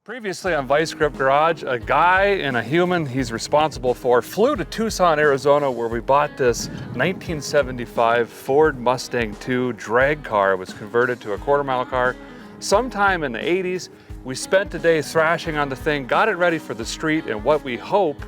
Previously on Vice Grip Garage, a guy and a human he's responsible for flew to Tucson, Arizona, where we bought this 1975 Ford Mustang II drag car. It was converted to a quarter-mile car sometime in the 80s. We spent a day thrashing on the thing, got it ready for the street, and what we hope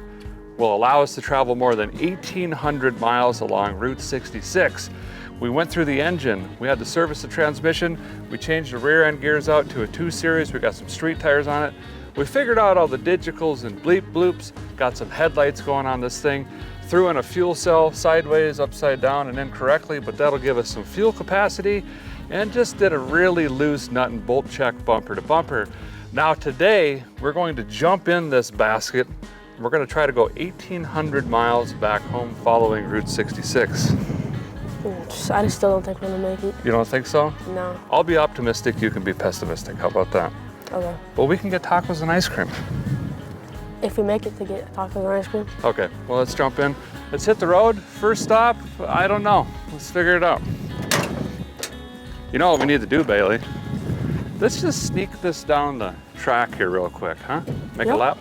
will allow us to travel more than 1,800 miles along Route 66. We went through the engine, we had to service the transmission, we changed the rear end gears out to a 2 Series, we got some street tires on it. We figured out all the digicals and bleep bloops, got some headlights going on this thing, threw in a fuel cell sideways, upside down, and incorrectly, but that'll give us some fuel capacity, and just did a really loose nut and bolt check bumper to bumper. Now today, we're going to jump in this basket. We're gonna try to go 1,800 miles back home following Route 66. I still don't think we're gonna make it. You don't think so? No. I'll be optimistic, you can be pessimistic. How about that? Okay. Well, we can get tacos and ice cream. If we make it to get tacos and ice cream? Okay, well, let's jump in. Let's hit the road. First stop, I don't know. Let's figure it out. You know what we need to do, Bailey? Let's just sneak this down the track here real quick, huh? Make a lap.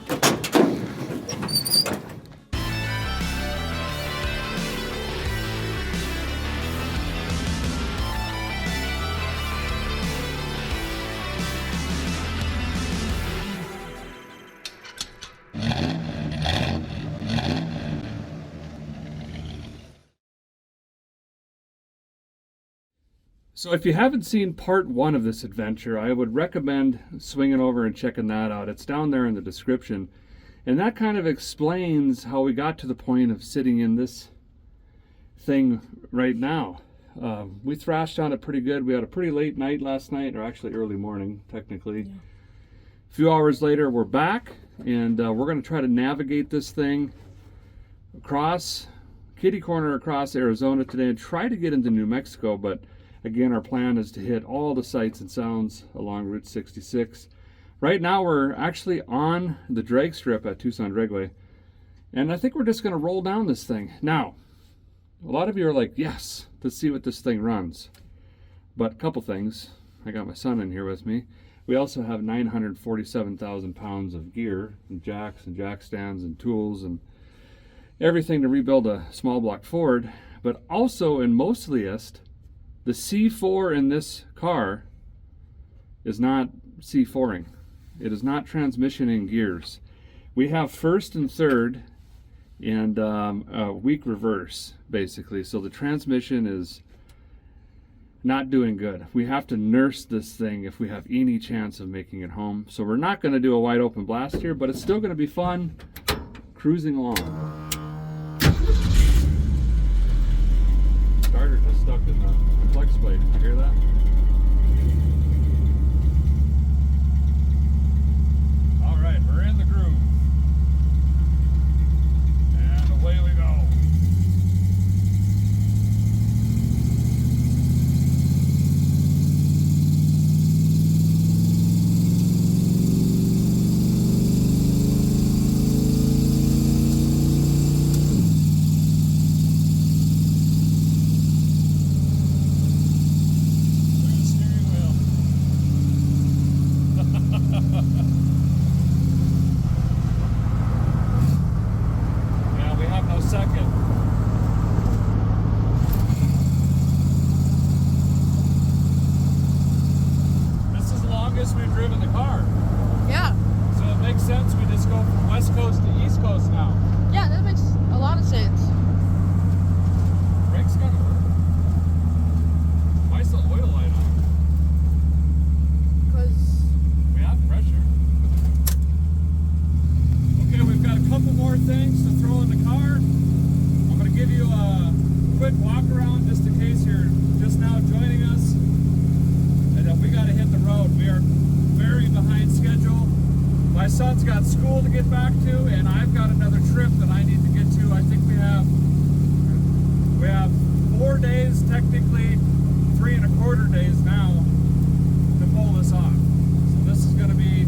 So if you haven't seen part 1 of this adventure, I would recommend swinging over and checking that out. It's down there in the description. And that kind of explains how we got to the point of sitting in this thing right now. We thrashed on it pretty good. We had a pretty late night last night, or actually early morning, technically. Yeah. A few hours later, we're back, and we're going to try to navigate this thing across, kitty corner across Arizona today, and try to get into New Mexico, but again, our plan is to hit all the sights and sounds along Route 66. Right now, we're actually on the drag strip at Tucson Dragway, and I think we're just going to roll down this thing. Now, a lot of you are like, yes, let's see what this thing runs. But a couple things. I got my son in here with me. We also have 947,000 pounds of gear, and jacks and jack stands and tools and everything to rebuild a small block Ford. But also, and mostliest, the C4 in this car is not C4ing. It is not transmissioning gears. We have first and third and a weak reverse, basically. So the transmission is not doing good. We have to nurse this thing if we have any chance of making it home. So we're not gonna do a wide open blast here, but it's still gonna be fun cruising along. Starter just stuck in the flex plate. Did you hear that? All right, we're in the groove. And away we go. We've driven the car. Yeah. So it makes sense we just go from West Coast to East Coast now. Yeah, that makes a lot of sense. Brakes gonna work. Why is the oil light on? Because we have pressure. Okay, we've got a couple more things to throw in the car. I'm gonna give you a quick walk around just in case you're just now joining us. We got to hit the road. We are very behind schedule. My son's got school to get back to, and I've got another trip that I need to get to. I think we have 4 days, technically 3 1/4 days now to pull this off. So this is going to be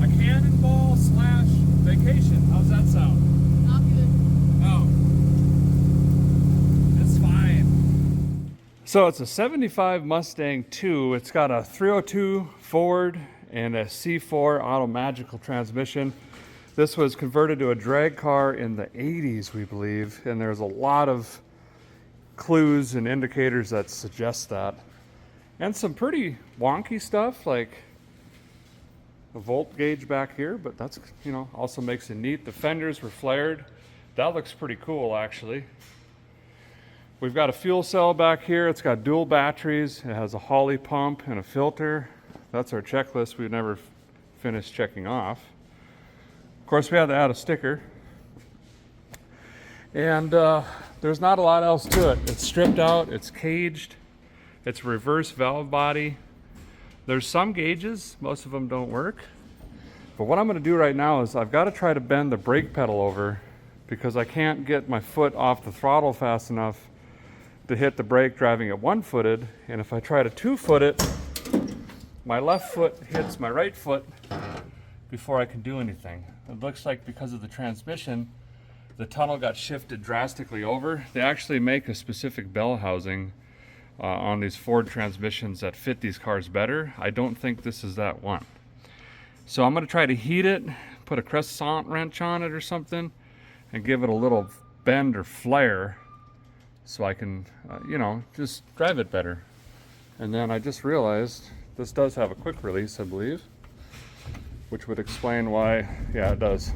a cannonball / vacation. How's that sound? not good. Oh. It's fine. So it's a 75 Mustang II. It's got a 302 Ford and a C4 auto magical transmission. This was converted to a drag car in the 80s, we believe, and there's a lot of clues and indicators that suggest that. And some pretty wonky stuff, like a volt gauge back here, but that's, you know, also makes it neat. The fenders were flared. That looks pretty cool, actually. We've got a fuel cell back here. It's got dual batteries. It has a Holley pump and a filter. That's our checklist we've never finished checking off. Of course, we had to add a sticker. And there's not a lot else to it. It's stripped out, it's caged, it's a reverse valve body. There's some gauges, most of them don't work. But what I'm gonna do right now is I've gotta try to bend the brake pedal over because I can't get my foot off the throttle fast enough to hit the brake driving it one-footed. And if I try to two-foot it, my left foot hits my right foot before I can do anything. It looks like because of the transmission, the tunnel got shifted drastically over. They actually make a specific bell housing on these Ford transmissions that fit these cars better. I don't think this is that one. So I'm gonna try to heat it, put a crescent wrench on it or something, and give it a little bend or flare so I can, you know, just drive it better. And then I just realized this does have a quick release, I believe, which would explain why, yeah, it does.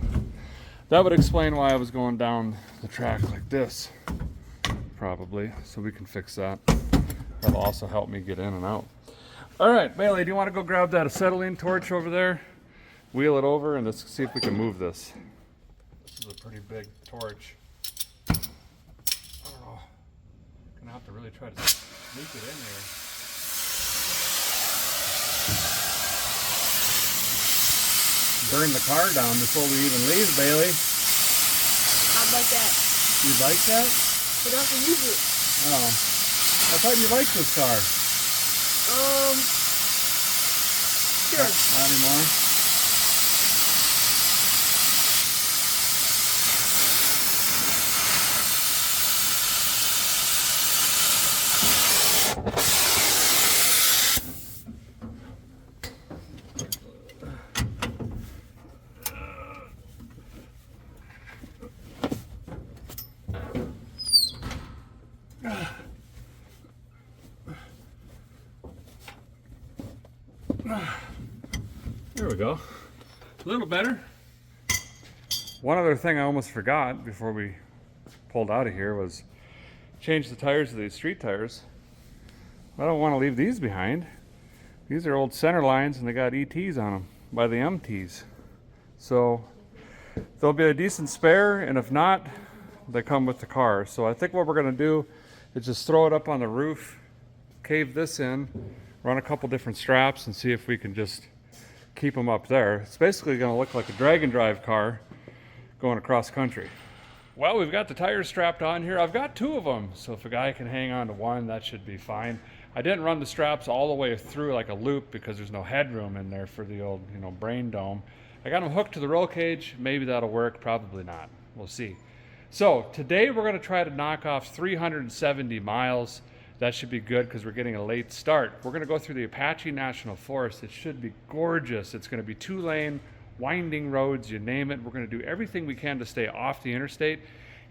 That would explain why I was going down the track like this, probably, so we can fix that. That'll also help me get in and out. All right, Bailey, do you want to go grab that acetylene torch over there? Wheel it over and let's see if we can move this. This is a pretty big torch. I don't know. Gonna have to really try to sneak it in here. Burn the car down before we even leave, Bailey. I'd like that. You'd like that? We don't have to use it. Oh. I thought you liked this car. Sure. Not anymore? There we go. A little better. One other thing I almost forgot before we pulled out of here was change the tires to these street tires. I don't want to leave these behind. These are old center lines and they got ETs on them by the MTs. So there'll be a decent spare, and if not, they come with the car. So I think what we're going to do is just throw it up on the roof, cave this in, run a couple different straps and see if we can just keep them up there. It's basically going to look like a drag and drive car going across country. Well, we've got the tires strapped on here. I've got two of them, so if a guy can hang on to one, that should be fine. I didn't run the straps all the way through like a loop because there's no headroom in there for the old, you know, brain dome. I got them hooked to the roll cage. Maybe that'll work, probably not. We'll see. So today we're going to try to knock off 370 miles. That should be good because we're getting a late start. We're going to go through the Apache National Forest. It should be gorgeous. It's going to be 2-lane, winding roads, you name it. We're going to do everything we can to stay off the interstate.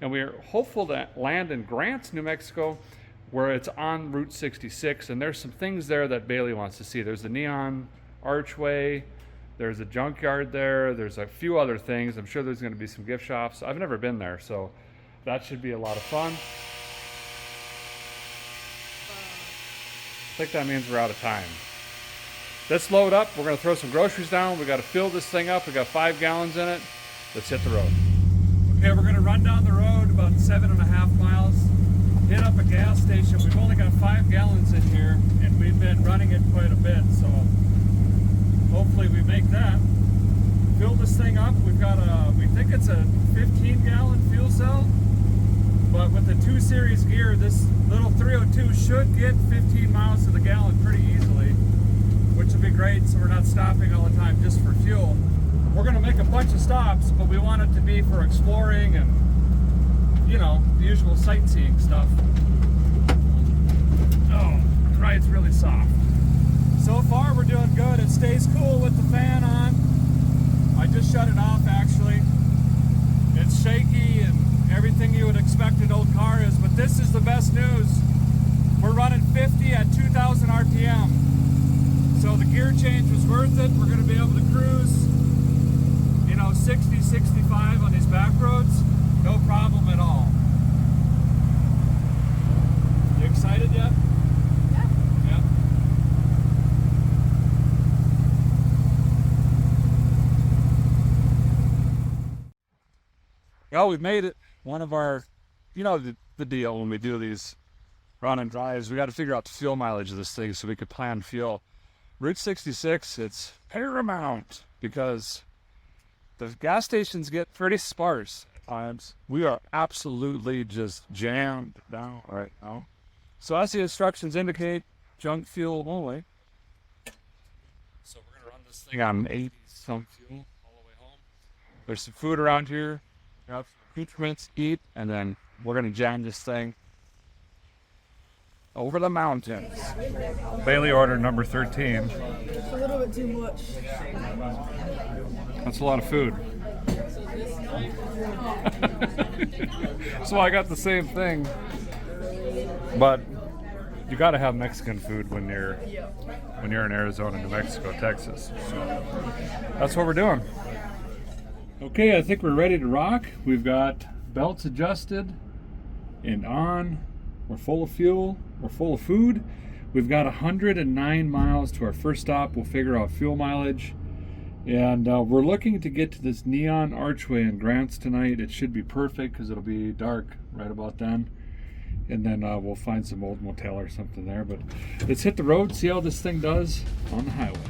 And we are hopeful to land in Grants, New Mexico, where it's on Route 66. And there's some things there that Bailey wants to see. There's the neon archway. There's a junkyard there. There's a few other things. I'm sure there's going to be some gift shops. I've never been there, so that should be a lot of fun. I think that means we're out of time. Let's load up. We're going to throw some groceries down. We got to fill this thing up. We got 5 gallons in it. Let's hit the road. Okay, we're going to run down the road about 7.5 miles. Hit up a gas station. We've only got 5 gallons in here, and we've been running it quite a bit. So hopefully we make that. Fill this thing up. We've got we think it's a 15-gallon fuel cell. But with the 2 Series gear, this little 302 should get 15 miles to the gallon pretty easily, which would be great, so we're not stopping all the time just for fuel. We're going to make a bunch of stops, but we want it to be for exploring and, you know, the usual sightseeing stuff. Oh, the ride's really soft. So far we're doing good. It stays cool with the fan on. I just shut it off actually. It's shaky and everything you would expect an old car is, but this is the best news. We're running 50 at 2,000 RPM. So the gear change was worth it. We're going to be able to cruise, 60, 65 on these back roads. No problem at all. You excited yet? Yeah. Yeah. Well, we've made it. One of our, the deal when we do these run and drives, we got to figure out the fuel mileage of this thing so we could plan fuel. Route 66, it's paramount because the gas stations get pretty sparse at times. We are absolutely just jammed down right now. So as the instructions indicate, junk fuel only. So we're gonna run this thing on 80 some fuel all the way home. There's some food around here. Grab some accoutrements, eat, and then we're gonna jam this thing over the mountains. Bailey ordered number 13. It's a little bit too much. That's a lot of food. So I got the same thing. But you gotta have Mexican food when you're in Arizona, New Mexico, Texas. So that's what we're doing. Okay, I think we're ready to rock. We've got belts adjusted and on. We're full of fuel. We're full of food. We've got 109 miles to our first stop. We'll figure out fuel mileage. And we're looking to get to this neon archway in Grants tonight. It should be perfect because it'll be dark right about then. And then we'll find some old motel or something there. But let's hit the road, see how this thing does on the highway.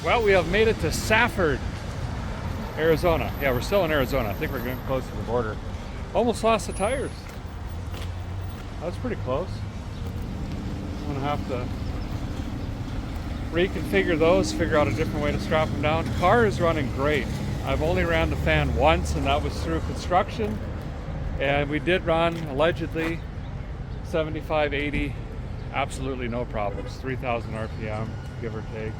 Well, we have made it to Safford, Arizona. Yeah, we're still in Arizona. I think we're getting close to the border. Almost lost the tires. That's pretty close. I'm gonna have to reconfigure those, figure out a different way to strap them down. The car is running great. I've only ran the fan once, and that was through construction. And we did run, allegedly, 75, 80. Absolutely no problems. 3,000 RPM, give or take.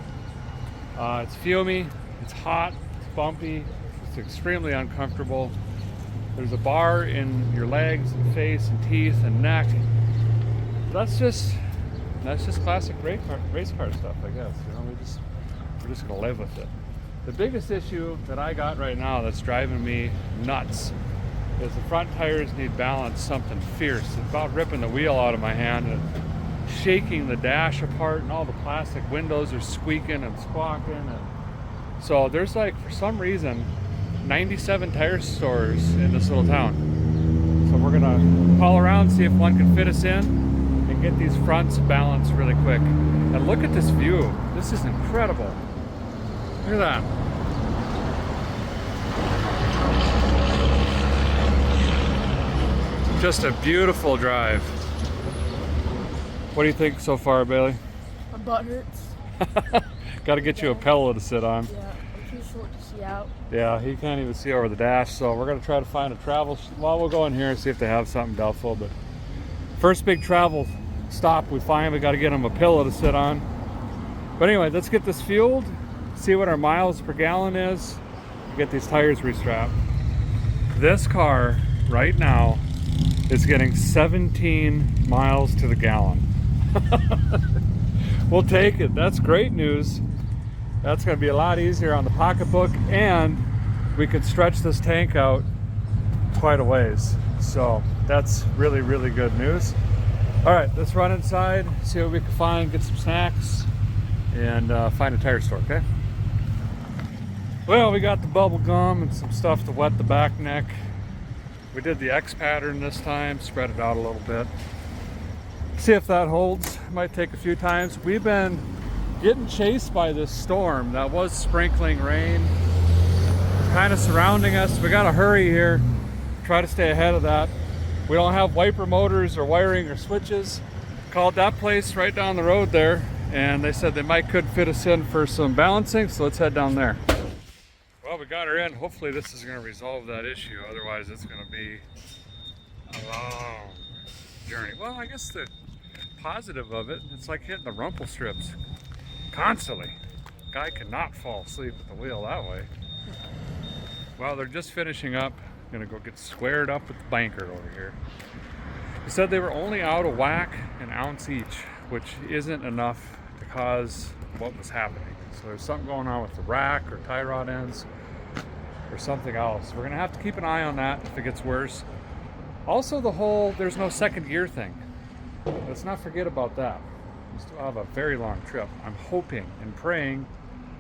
It's fumy, it's hot, it's bumpy, it's extremely uncomfortable. There's a bar in your legs and face and teeth and neck. That's just classic race car stuff, I guess. We're just gonna live with it. The biggest issue that I got right now that's driving me nuts is the front tires need balance, something fierce. It's about ripping the wheel out of my hand and shaking the dash apart, and all the plastic windows are squeaking and squawking. And so there's for some reason 97 tire stores in this little town. So we're gonna call around, see if one can fit us in and get these fronts balanced really quick. And look at this view. This is incredible. Look at that. Just a beautiful drive. What do you think so far, Bailey? My butt hurts. Got to get you a pillow to sit on. Yeah, I'm too short to see out. Yeah, he can't even see over the dash, so we're going to try to find a travel. Well, we'll go in here and see if they have something doubtful, but first big travel stop we find, we got to get him a pillow to sit on. But anyway, let's get this fueled, see what our miles per gallon is, get these tires restrapped. This car right now is getting 17 miles to the gallon. We'll take it. That's great news. That's going to be a lot easier on the pocketbook, and we could stretch this tank out quite a ways. So that's really, really good news. All right, let's run inside, see what we can find, get some snacks, and find a tire store, okay? Well, we got the bubble gum and some stuff to wet the back neck. We did the X pattern this time, spread it out a little bit. See if that holds. Might take a few times. We've been getting chased by this storm that was sprinkling rain, kind of surrounding us. We gotta hurry here, try to stay ahead of that. We don't have wiper motors or wiring or switches. Called that place right down the road there, and they said they could fit us in for some balancing, so let's head down there. Well, we got her in. Hopefully this is gonna resolve that issue. Otherwise it's gonna be a long journey. Well, I guess the positive of it, it's like hitting the rumple strips constantly. Guy cannot fall asleep at the wheel that way. Well, they're just finishing up. Gonna go get squared up with the banker over here. He said they were only out of whack an ounce each, which isn't enough to cause what was happening. So there's something going on with the rack or tie rod ends or something else. We're gonna have to keep an eye on that if it gets worse. Also, the whole there's no second gear thing. Let's not forget about that. We still have a very long trip. I'm hoping and praying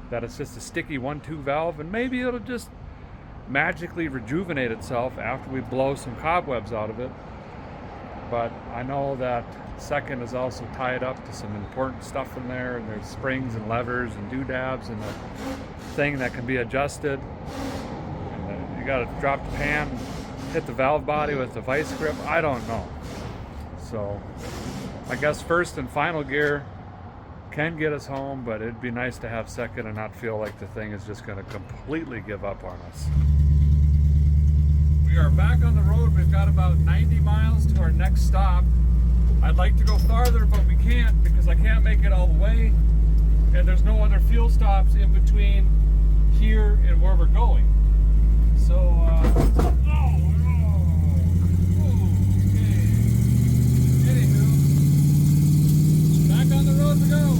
that it's just a sticky 1-2 valve, and maybe it'll just magically rejuvenate itself after we blow some cobwebs out of it. But I know that second is also tied up to some important stuff in there, and there's springs and levers and doodads and a thing that can be adjusted. And you got to drop the pan, hit the valve body with the vice grip. I don't know. So I guess first and final gear can get us home, but it'd be nice to have second and not feel like the thing is just going to completely give up on us. We are back on the road. We've got about 90 miles to our next stop. I'd like to go farther, but we can't because I can't make it all the way, and there's no other fuel stops in between here and where we're going. So back on the road we go.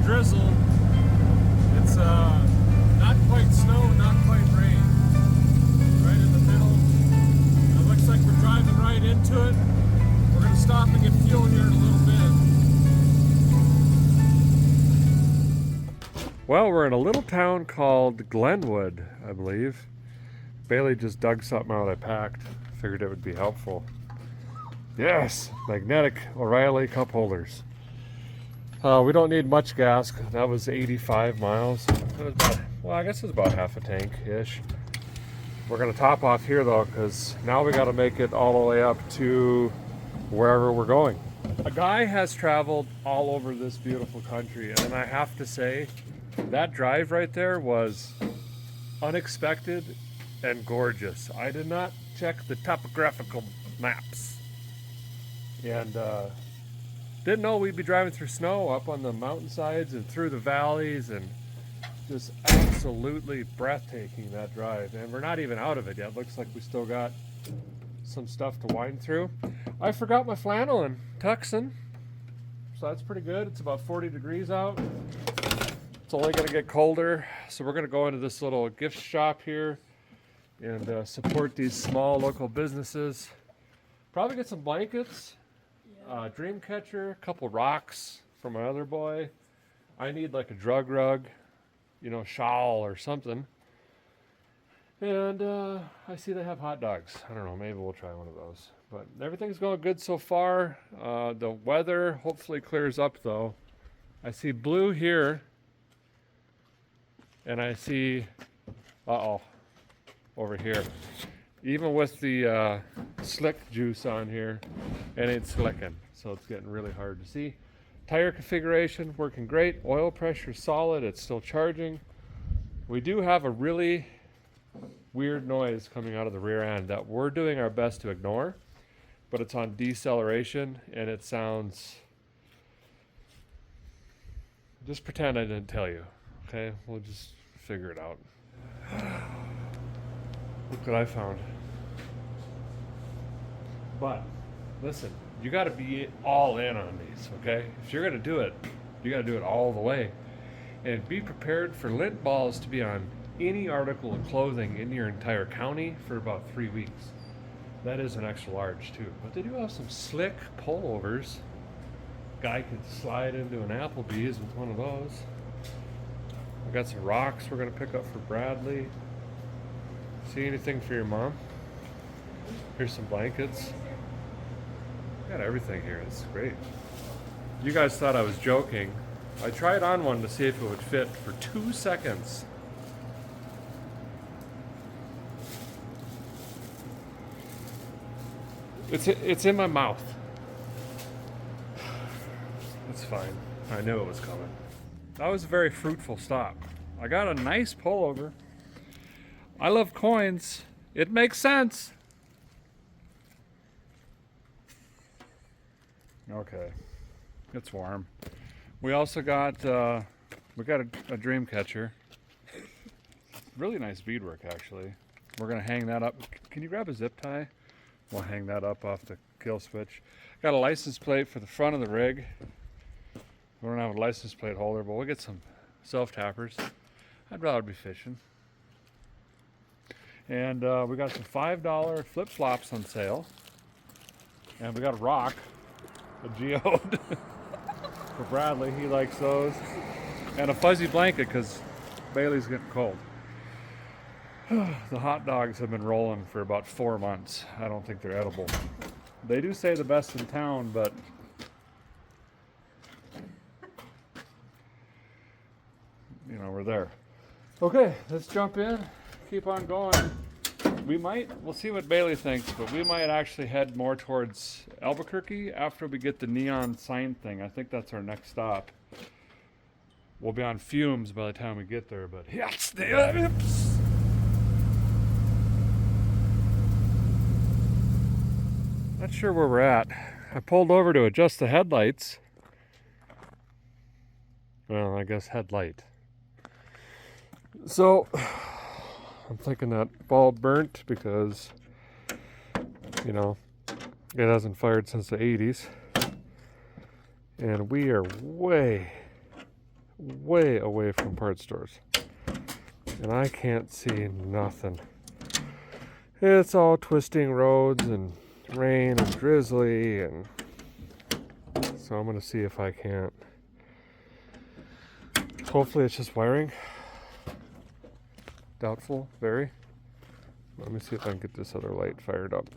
Drizzle. It's not quite snow, not quite rain. Right in the middle. It looks like we're driving right into it. We're going to stop and get fuel here in a little bit. Well, we're in a little town called Glenwood, I believe. Bailey just dug something out I packed. Figured it would be helpful. Yes, magnetic O'Reilly cup holders. We don't need much gas. That was 85 miles. That was about, well, I guess it's about half a tank-ish. We're going to top off here, though, because now we got to make it all the way up to wherever we're going. A guy has traveled all over this beautiful country, and I have to say, that drive right there was unexpected and gorgeous. I did not check the topographical maps. And didn't know we'd be driving through snow up on the mountainsides and through the valleys, and just absolutely breathtaking, that drive. And we're not even out of it yet. Looks like we still got some stuff to wind through. I forgot my flannel and tuxin, so that's pretty good. It's about 40 degrees out. It's only going to get colder, so we're going to go into this little gift shop here and support these small local businesses. Probably get some blankets, dream catcher, a couple rocks for my other boy. I need like a drug rug, you know, shawl or something. And I see they have hot dogs. I don't know, maybe we'll try one of those. But everything's going good so far. The weather hopefully clears up though. I see blue here. And I see, over here. Even with the slick juice on here, it ain't slicking. So it's getting really hard to see. Tire configuration working great. Oil pressure solid. It's still charging. We do have a really weird noise coming out of the rear end that we're doing our best to ignore, but it's on deceleration and it sounds. Just pretend I didn't tell you. Okay, we'll just figure it out. Look what I found. But listen, you got to be all in on these, okay? If you're going to do it, you got to do it all the way. And be prepared for lint balls to be on any article of clothing in your entire county for about 3 weeks. That is an extra large too. But they do have some slick pullovers. Guy could slide into an Applebee's with one of those. I got some rocks we're gonna pick up for Bradley. See anything for your mom? Here's some blankets. Got everything here. It's great. You guys thought I was joking. I tried on one to see if it would fit for 2 seconds. It's in my mouth. It's fine. I knew it was coming. That was a very fruitful stop. I got a nice pullover. I love coins. It makes sense. Okay. It's warm. We also got a dream catcher. Really nice beadwork actually. We're gonna hang that up. Can you grab a zip tie? We'll hang that up off the kill switch. Got a license plate for the front of the rig. We don't have a license plate holder, but we'll get some self-tappers. I'd rather be fishing. And we got some $5 flip-flops on sale. And we got a rock, a geode for Bradley. He likes those. And a fuzzy blanket because Bailey's getting cold. The hot dogs have been rolling for about 4 months. I don't think they're edible. They do say the best in town, but you know, we're there. Okay, let's jump in, keep on going. We'll see what Bailey thinks, but we might actually head more towards Albuquerque after we get the neon sign thing. I think that's our next stop. We'll be on fumes by the time we get there, but yes, the hips. Not sure where we're at. I pulled over to adjust the headlights. Well, I guess headlight. So, I'm thinking that bulb burnt because, you know, it hasn't fired since the 80s. And we are way, way away from parts stores. And I can't see nothing. It's all twisting roads and rain and drizzly, and so I'm gonna see if I can't. Hopefully it's just wiring. Doubtful, very. Let me see if I can get this other light fired up.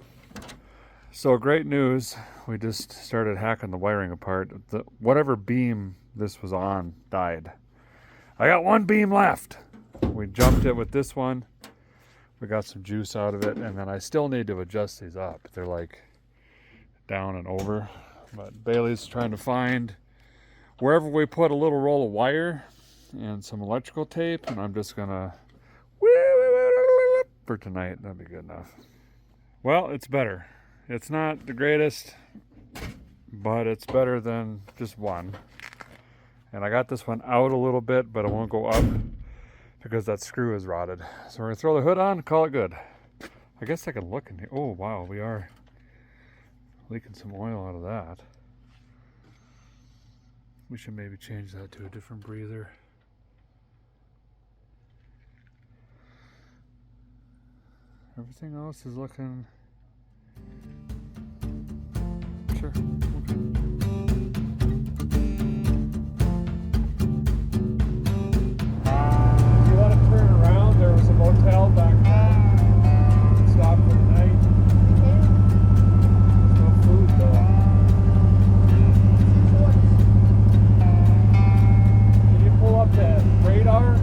So great news, we just started hacking the wiring apart. Whatever beam this was on died. I got one beam left. We jumped it with this one. We got some juice out of it, and then I still need to adjust these up. They're like down and over. But Bailey's trying to find wherever we put a little roll of wire and some electrical tape, and I'm just gonna for tonight. That'd be good enough. Well, it's better. It's not the greatest, but it's better than just one. And I got this one out a little bit, but it won't go up because that screw is rotted. So we're gonna throw the hood on, call it good. I guess I can look in here. Oh wow, we are leaking some oil out of that. We should maybe change that to a different breather. Everything else is looking sure. Okay. You want to turn around? There was a motel back there. Stop for the night. There's no food though. Can you pull up that radar?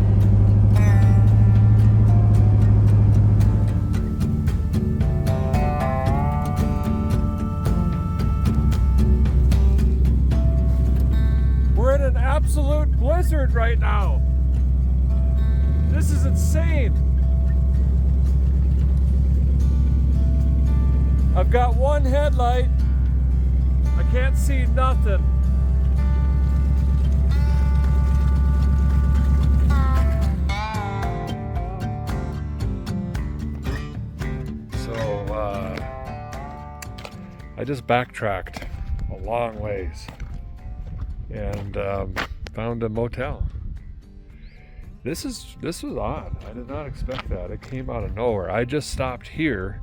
We're in an absolute blizzard right now. This is insane. I've got one headlight. I can't see nothing. So, I just backtracked a long ways and found a motel. This was odd. I did not expect that. It came out of nowhere. I just stopped here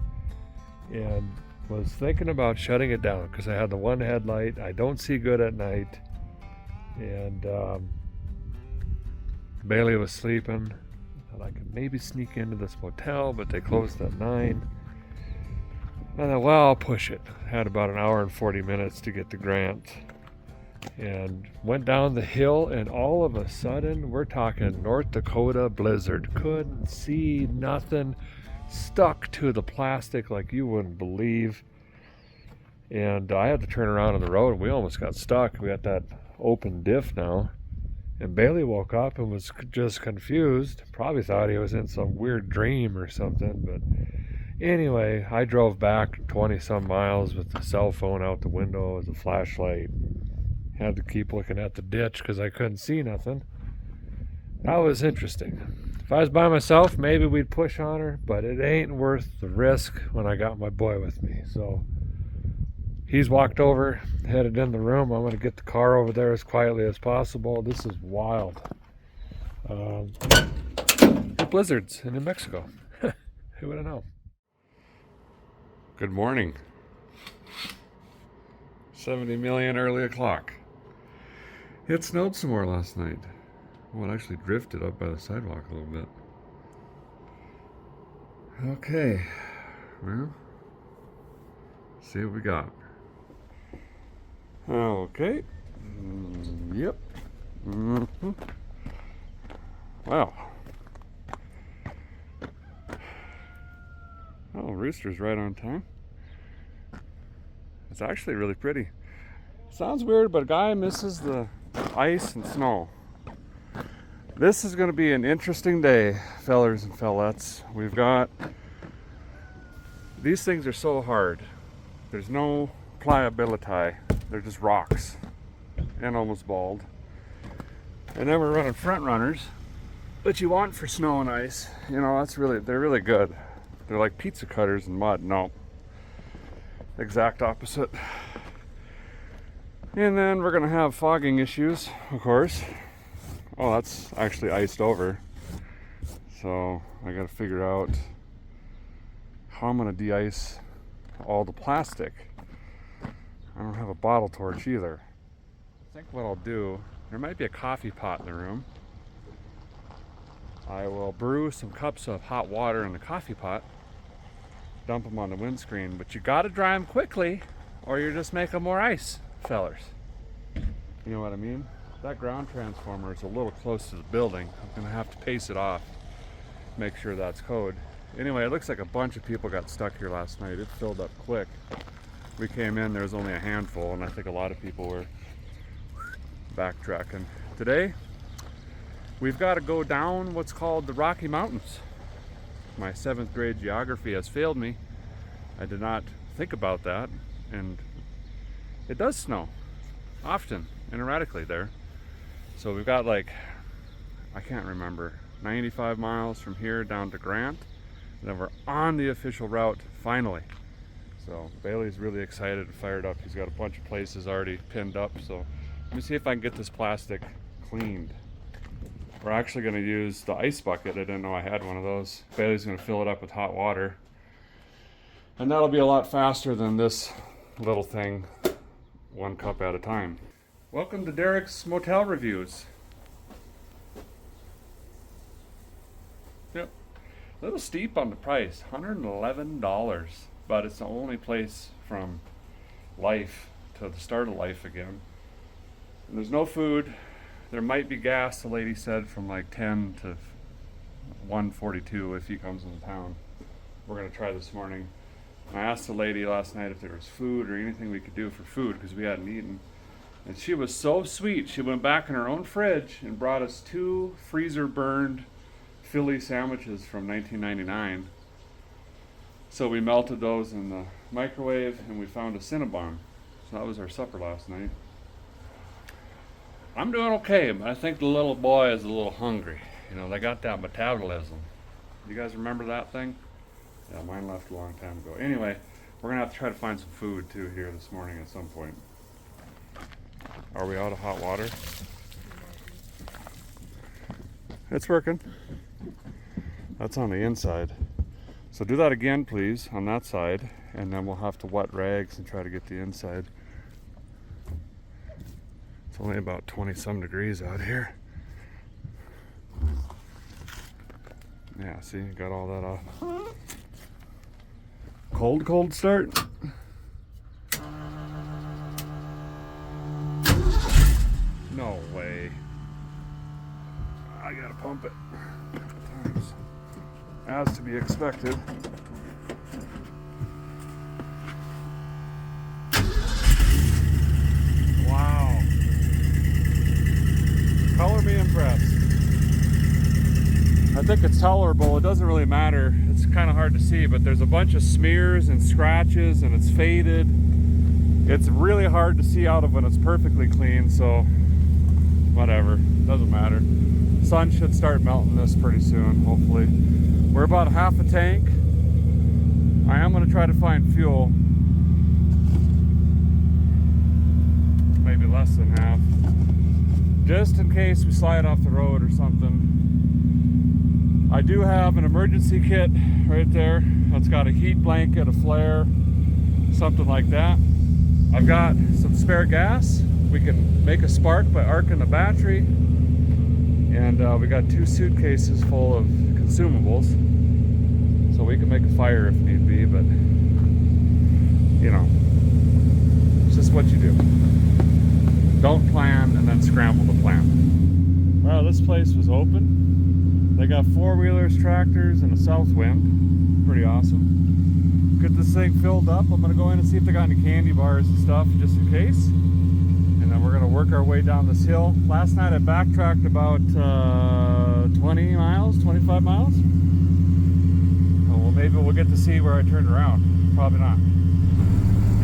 and was thinking about shutting it down because I had the one headlight. I don't see good at night, and Bailey was sleeping. I thought I could maybe sneak into this motel, but they closed at 9. I thought, well, I'll push it. Had about an hour and 40 minutes to get to Grant. And went down the hill, and all of a sudden, we're talking North Dakota blizzard. Couldn't see nothing, stuck to the plastic like you wouldn't believe. And I had to turn around on the road, and we almost got stuck. We got that open diff now. And Bailey woke up and was just confused. Probably thought he was in some weird dream or something. But anyway, I drove back 20-some miles with the cell phone out the window as a flashlight. Had to keep looking at the ditch because I couldn't see nothing. That was interesting. If I was by myself, maybe we'd push on her, but it ain't worth the risk when I got my boy with me. So he's walked over, headed in the room. I'm going to get the car over there as quietly as possible. This is wild. Blizzards in New Mexico. Who would have known? Good morning. 70 million early o'clock. It snowed some more last night. Well, it actually drifted up by the sidewalk a little bit. Okay, well, see what we got. Okay, yep. Wow. Oh, rooster's right on time. It's actually really pretty. Sounds weird, but a guy misses the ice and snow. This is going to be an interesting day, fellers and fellettes. We've got, these things are so hard. There's no pliability. They're just rocks and almost bald. And then we're running front runners, but you want for snow and ice. You know, they're really good. They're like pizza cutters in mud. No, exact opposite. And then we're gonna have fogging issues, of course. Oh, that's actually iced over. So I gotta figure out how I'm gonna de-ice all the plastic. I don't have a bottle torch either. I think what I'll do, there might be a coffee pot in the room. I will brew some cups of hot water in the coffee pot, dump them on the windscreen, but you gotta dry them quickly or you're just making more ice, fellers. You know what I mean? That ground transformer is a little close to the building. I'm gonna have to pace it off, make sure that's code. Anyway, it looks like a bunch of people got stuck here last night. It filled up quick. We came in, there was only a handful, and I think a lot of people were backtracking. Today, we've got to go down what's called the Rocky Mountains. My 7th grade geography has failed me. I did not think about that, and it does snow often and erratically there. So we've got like, I can't remember, 95 miles from here down to Grant, and then we're on the official route finally. So Bailey's really excited and fired up. He's got a bunch of places already pinned up, so let me see if I can get this plastic cleaned. We're actually going to use the ice bucket. I didn't know I had one of those. Bailey's going to fill it up with hot water, and that'll be a lot faster than this little thing, 1 cup at a time. Welcome to Derek's Motel Reviews. Yep, a little steep on the price, $111, but it's the only place from life to the start of life again. And there's no food. There might be gas, the lady said, from like 10 to 1:42 if he comes into town. We're gonna try this morning. I asked the lady last night if there was food or anything we could do for food because we hadn't eaten. And she was so sweet. She went back in her own fridge and brought us 2 freezer burned Philly sandwiches from 1999. So we melted those in the microwave and we found a Cinnabon. So that was our supper last night. I'm doing okay, but I think the little boy is a little hungry. You know, they got that metabolism. You guys remember that thing? Yeah, mine left a long time ago. Anyway, we're gonna have to try to find some food too here this morning at some point. Are we out of hot water? It's working. That's on the inside. So do that again, please, on that side, and then we'll have to wet rags and try to get the inside. It's only about 20-some degrees out here. Yeah, see, got all that off. Cold start. No way. I gotta pump it a couple times. As to be expected. Wow. Color me impressed. I think it's tolerable. It doesn't really matter. It's kind of hard to see, but there's a bunch of smears and scratches and it's faded. It's really hard to see out of when it's perfectly clean, so whatever, doesn't matter. Sun should start melting this pretty soon, hopefully. We're about half a tank. I am going to try to find fuel. Maybe less than half. Just in case we slide off the road or something. I do have an emergency kit right there. It's got a heat blanket, a flare, something like that. I've got some spare gas. We can make a spark by arcing the battery. And we got 2 suitcases full of consumables. So we can make a fire if need be, but you know, it's just what you do. Don't plan and then scramble to plan. Wow, this place was open. They got 4-wheelers, tractors, and a south wind. Pretty awesome. Get this thing filled up. I'm gonna go in and see if they got any candy bars and stuff just in case. And then we're gonna work our way down this hill. Last night I backtracked about 20 miles, 25 miles. Oh, well, maybe we'll get to see where I turned around. Probably not.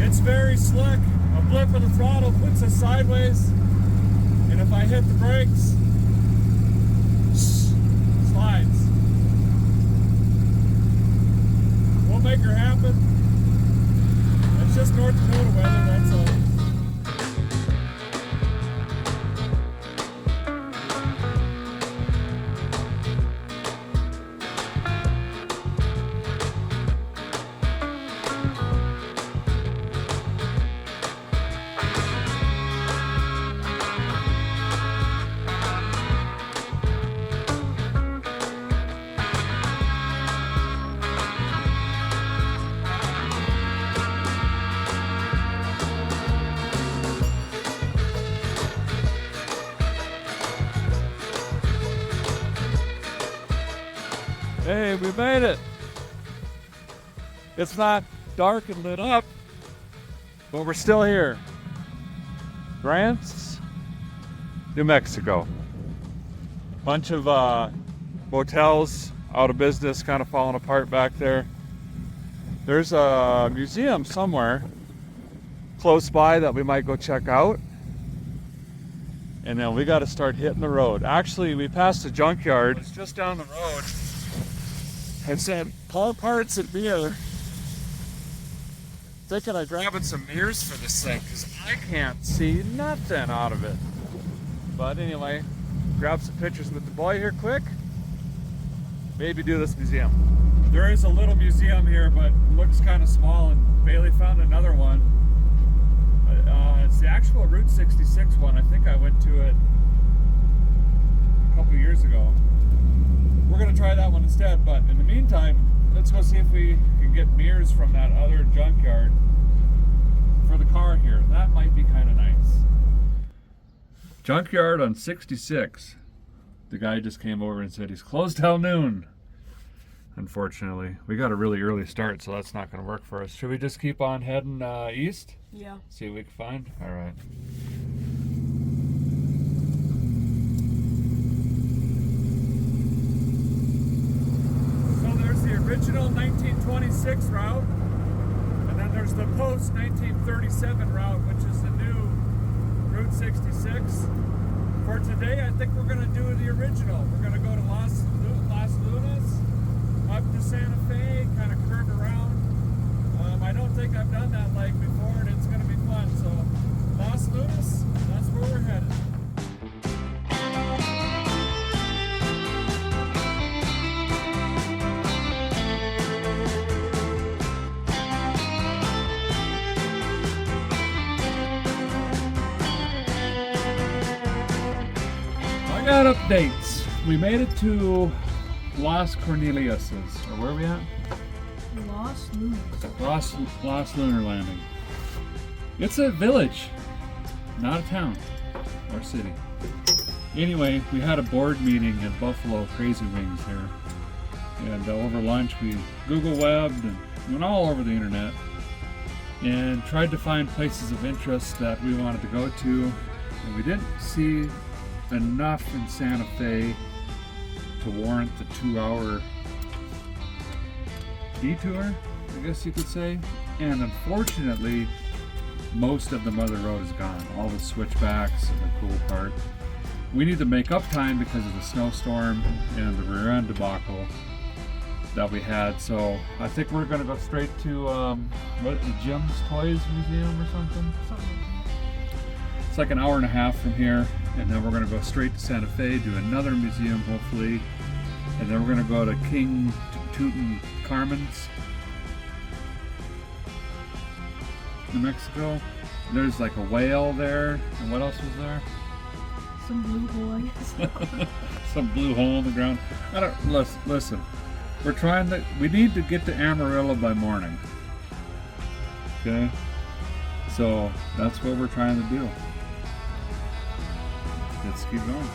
It's very slick. A blip of the throttle puts us sideways. And if I hit the brakes, slides. We'll make her happen. It's just North Dakota weather, that's all. Hey, we made it. It's not dark and lit up, but we're still here. Grant, New Mexico. Bunch of motels out of business, kind of falling apart back there. There's a museum somewhere close by that we might go check out. And then we got to start hitting the road. Actually, we passed a junkyard. It's just down the road. And said, car parts and beer. Thinking of grabbing some mirrors for this thing because I can't see nothing out of it. But anyway, grab some pictures with the boy here quick. Maybe do this museum. There is a little museum here, but it looks kind of small, and Bailey found another one. It's the actual Route 66 one. I think I went to it a couple years ago. We're gonna try that one instead, but in the meantime, let's go see if we can get mirrors from that other junkyard for the car here. That might be kind of nice. Junkyard on 66. The guy just came over and said he's closed till noon. Unfortunately, we got a really early start, so that's not going to work for us. Should we just keep on heading east? Yeah. See what we can find? All right. So there's the original 1926 route, and then there's the post 1937 route, which is the new Route 66. For today, I think we're going to do the original. We're going to go to Las Lunas, up to Santa Fe, kind of curve around. I don't think I've done that leg before, and it's going to be fun. So Las Lunas, that's where we're headed. I got updates. We made it to Las Cornelius's, or where are we at? Lost Lunar Landing. It's a village, not a town or city. Anyway, we had a board meeting at Buffalo Crazy Wings here, and over lunch we Google webbed and went all over the internet and tried to find places of interest that we wanted to go to, and we didn't see enough in Santa Fe to warrant the 2-hour detour, I guess you could say. And unfortunately, most of the Mother Road is gone. All the switchbacks and the cool part. We need to make up time because of the snowstorm and the rear end debacle that we had. So I think we're gonna go straight to what, the Jim's Toys Museum or something? It's like an hour and a half from here, and then we're gonna go straight to Santa Fe, do another museum hopefully, and then we're gonna go to King Tutankhamun's, New Mexico. There's like a whale there, and what else was there? Some blue boys. Some blue hole in the ground. I don't listen. We need to get to Amarillo by morning. Okay? So that's what we're trying to do. Let's keep going.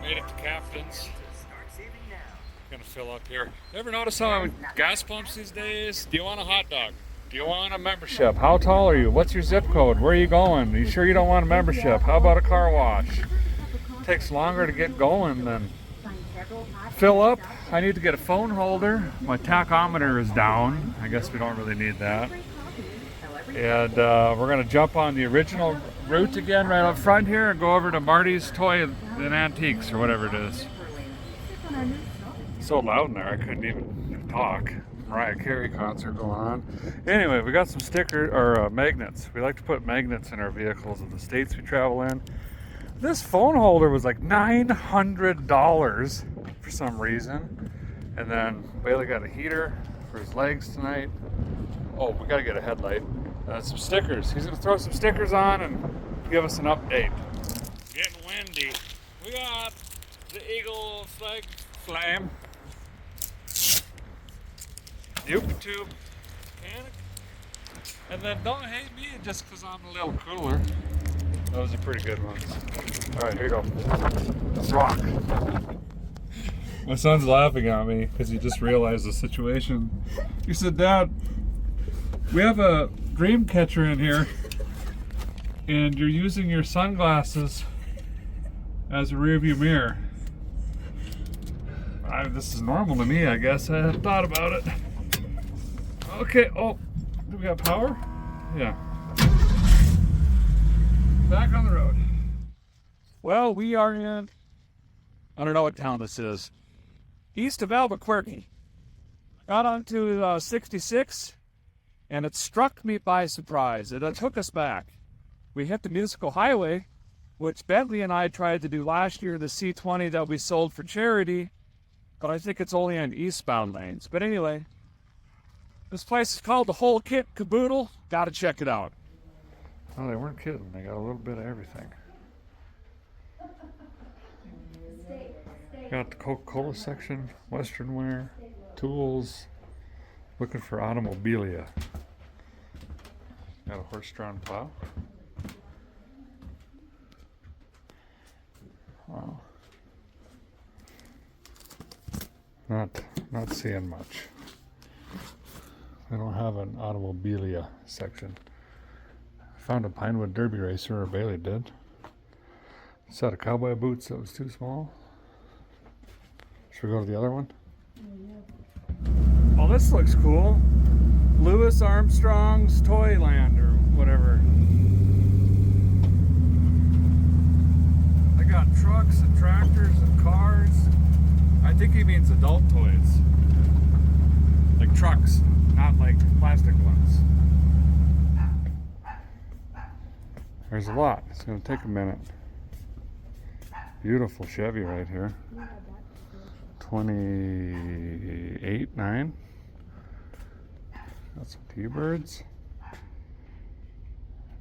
Made it to Captain's. Gonna fill up here. Ever notice how gas pumps these days? Do you want a hot dog? Do you want a membership? How tall are you? What's your zip code? Where are you going? Are you sure you don't want a membership? How about a car wash? Takes longer to get going than fill up. I need to get a phone holder. My tachometer is down. I guess we don't really need that. And we're gonna jump on the original route again right up front here and go over to Marty's Toy and Antiques or whatever it is. So loud in there I couldn't even talk. Mariah Carey concert going on. Anyway, we got some magnets. We like to put magnets in our vehicles of the states we travel in. This phone holder was like $900 for some reason. And then Bailey got a heater for his legs tonight. Oh, we gotta get a headlight. Some stickers. He's gonna throw some stickers on and give us an update. Getting windy. We got the Eagle flag flame. YouTube mechanic. And then don't hate me just because I'm a little cooler. Those are pretty good ones. All right, here you go. Let's rock. My son's laughing at me because he just realized the situation. He said, Dad, we have a dream catcher in here and you're using your sunglasses as a rearview mirror. This is normal to me, I guess. I hadn't thought about it. Okay, oh, do we got power? Yeah. Back on the road. Well, we are in, I don't know what town this is, east of Albuquerque. Got onto 66, and it struck me by surprise. It took us back. We hit the musical highway, which Bentley and I tried to do last year, the C20 that we sold for charity, but I think it's only on eastbound lanes. But anyway, this place is called the Whole Kit Caboodle. Gotta check it out. Oh, they weren't kidding. They got a little bit of everything. Got the Coca-Cola section, Western wear, tools, looking for automobilia. Got a horse-drawn plow. Wow. Not seeing much. I don't have an automobilia section. Found a Pinewood Derby racer, or Bailey did. Set of cowboy boots that was too small. Should we go to the other one? Oh, this looks cool. Louis Armstrong's Toyland or whatever. They got trucks and tractors and cars. I think he means adult toys. Like trucks, not like plastic ones. There's a lot. It's going to take a minute. Beautiful Chevy right here. 28, 9. Got some T-Birds.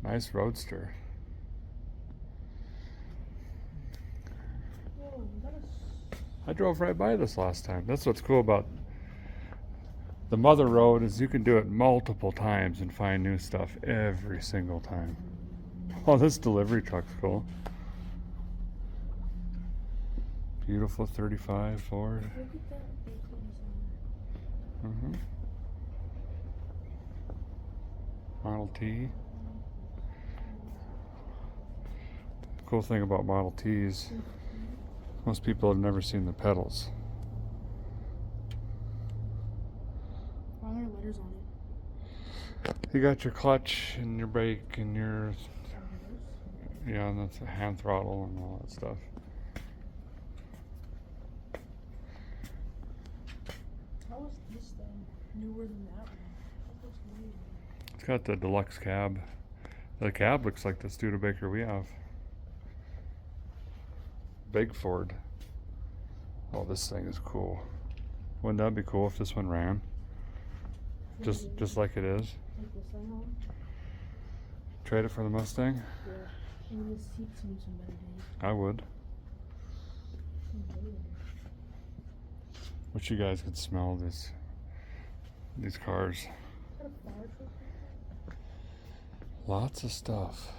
Nice Roadster. I drove right by this last time. That's what's cool about the Mother Road is you can do it multiple times and find new stuff every single time. Oh, this delivery truck's cool. Beautiful 35 Ford. Model T. Cool thing about Model Ts, most people have never seen the pedals. Why are there letters on it? You got your clutch and your brake and your, yeah, and that's a hand throttle and all that stuff. How is this thing newer than that one? It's got the deluxe cab. The cab looks like the Studebaker we have. Big Ford. Oh, this thing is cool. Wouldn't that be cool if this one ran? Just like it is. Like this one? Trade it for the Mustang? Yeah. And the seats need some better days. I would. Wish you guys could smell these cars. Is that a fire truck? Lots of stuff.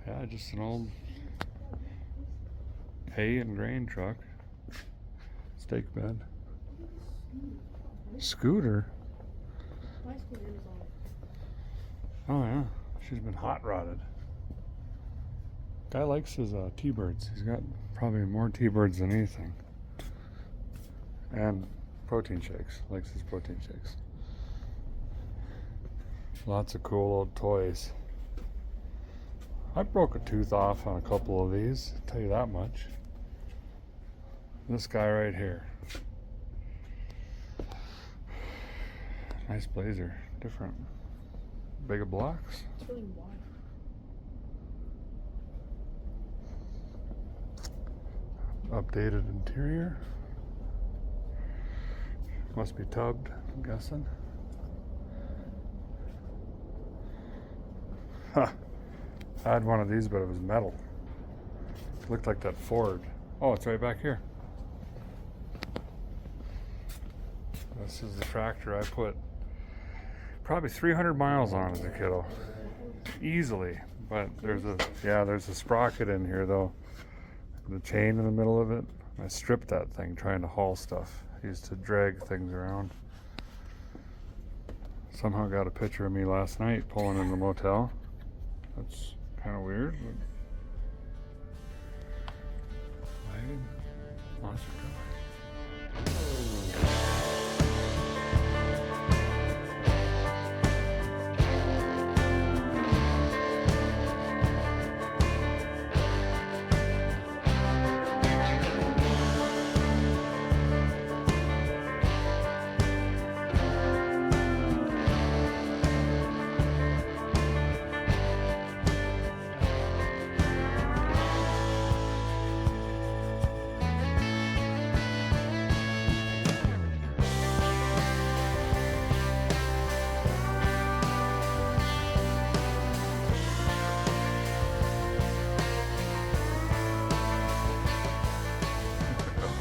Yeah, just an old hay and grain truck. Steak bed. Scooter? My scooter is on. Oh yeah, she's been hot rodded. Guy likes his T-Birds. He's got probably more T-Birds than anything. And protein shakes. Likes his protein shakes. Lots of cool old toys. I broke a tooth off on a couple of these, I'll tell you that much. This guy right here. Nice blazer, different. Bigger blocks. It's really wide. Updated interior. Must be tubbed, I'm guessing. Huh. I had one of these, but it was metal. It looked like that Ford. Oh, it's right back here. This is the tractor I put probably 300 miles on as a kiddo. easily. But there's a sprocket in here though. The chain in the middle of it. I stripped that thing trying to haul stuff. I used to drag things around. Somehow got a picture of me last night pulling in the motel. That's kind of weird. But monster truck.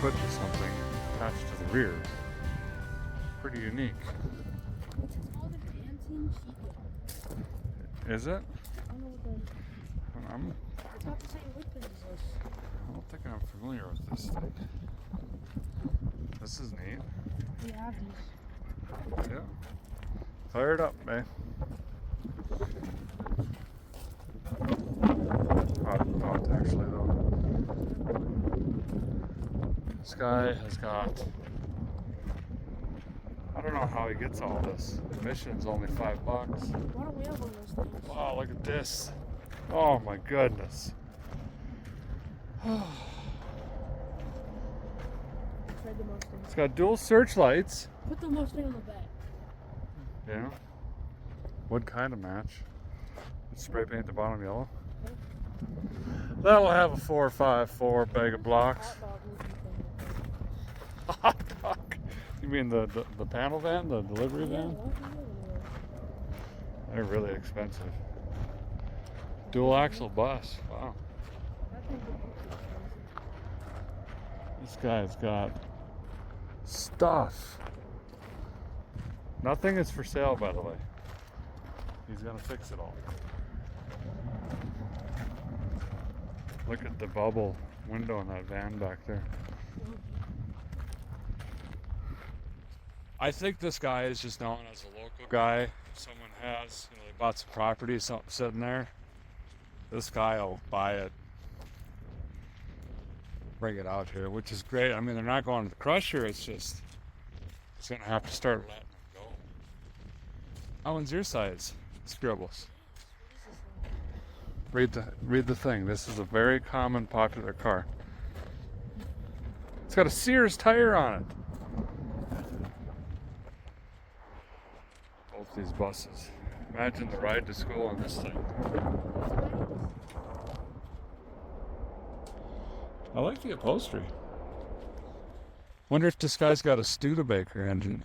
Put something attached to the rear. Pretty unique. It's called a dancing sheep. Is it? I don't know what it's not the same width as this. I don't think I'm familiar with this thing. This is neat. We have these. Yeah. Fire it up, man. Hot actually though. This guy has got, I don't know how he gets all this. Admission's only $5. Why don't we have one of those things? Wow, look at this. Oh my goodness. Tried the Mustang. It's got dual searchlights. Put the Mustang on the back. Yeah. What kind of match? Spray paint the bottom yellow. Okay. That'll have a 454 bag of blocks. Hot dog would be fun. Hot dog. You mean the panel van, the delivery Yeah, van? why don't we have one? They're really expensive. Dual axle bus. Wow. That thing would be expensive. This guy's got stuff. Nothing is for sale, by the way. He's gonna fix it all. Look at the bubble window in that van back there. I think this guy is just known as a local guy. If someone has, they bought some property, something sitting there, this guy will buy it, bring it out here, which is great. I mean, they're not going to the crusher. It's just, it's gonna have to start letting them go. How one's your size, Scribbles? Read the thing. This is a very common, popular car. It's got a Sears tire on it. Both these buses. Imagine the ride to school on this thing. I like the upholstery. Wonder if this guy's got a Studebaker engine.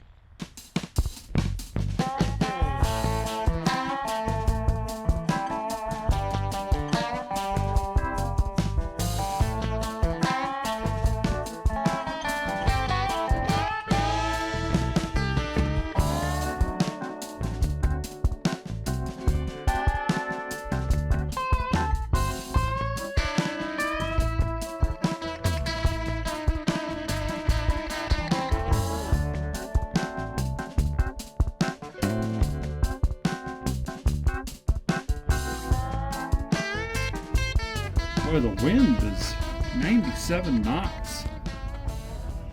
Boy, the wind is 97 knots.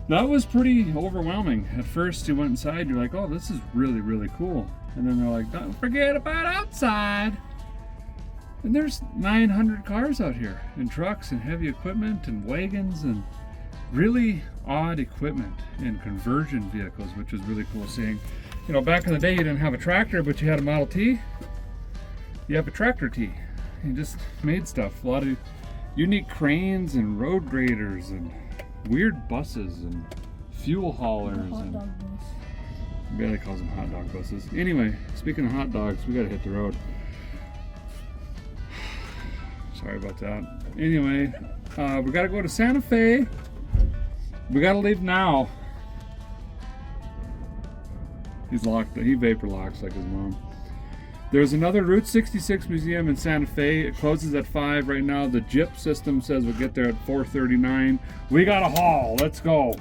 That was pretty overwhelming. At first you went inside, you're like, oh, this is really, really cool. And then they're like, don't forget about outside. And there's 900 cars out here, and trucks and heavy equipment and wagons and really odd equipment and conversion vehicles, which is really cool seeing. You know, back in the day you didn't have a tractor, but you had a Model T. You have a tractor T. You just made stuff. A lot of unique cranes and road graders and weird buses and fuel haulers. Hot And dog bus. Bailey calls them hot dog buses. Anyway, speaking of hot dogs, we gotta hit the road. Sorry about that. Anyway, we gotta go to Santa Fe. We gotta leave now. He's locked. He vapor locks like his mom. There's another Route 66 museum in Santa Fe. It closes at 5 right now. The JIP system says we'll get there at 4:39. We got a haul. Let's go.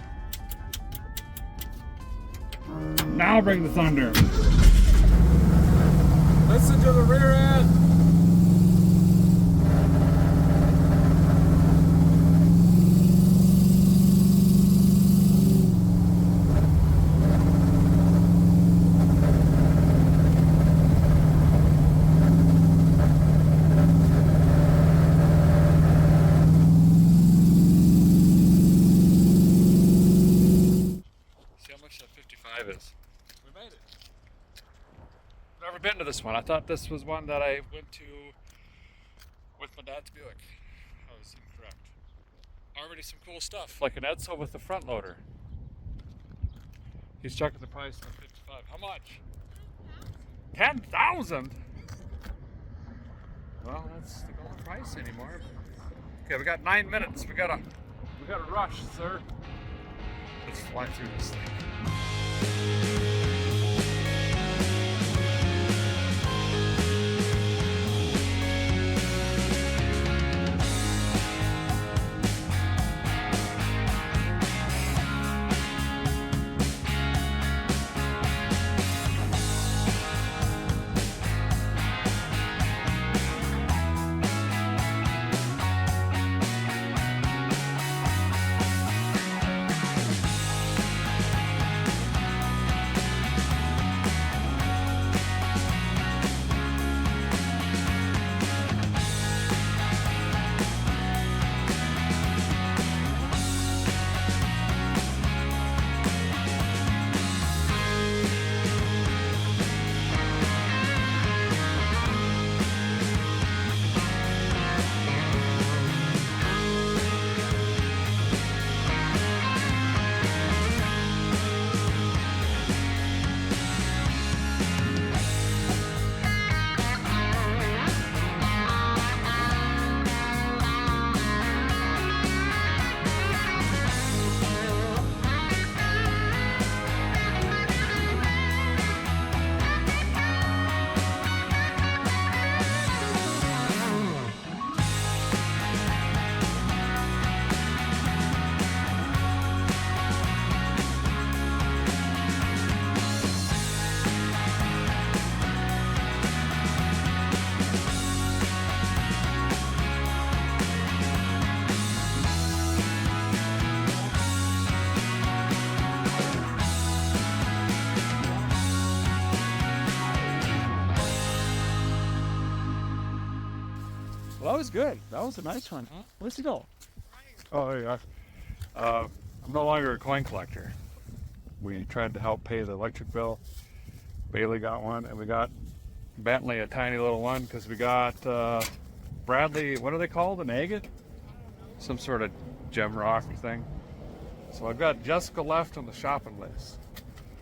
Now bring the thunder. Listen to the rear end. See how much that 55 is. We made it. Never been to this one. I thought this was one that I went to with my dad's Buick. I was incorrect. Already some cool stuff, like an Edsel with the front loader. He's checking the price on 55. How much? 10,000. Well, that's the going price anymore. Okay, we got 9 minutes. We gotta rush, sir. Let's fly through this thing. Well, that was good. That was a nice one. Huh? Where's it go? Oh yeah. I'm no longer a coin collector. We tried to help pay the electric bill. Bailey got one, and we got Bentley a tiny little one because we got Bradley. What are they called? An agate? Some sort of gem rock thing. So I've got Jessica left on the shopping list.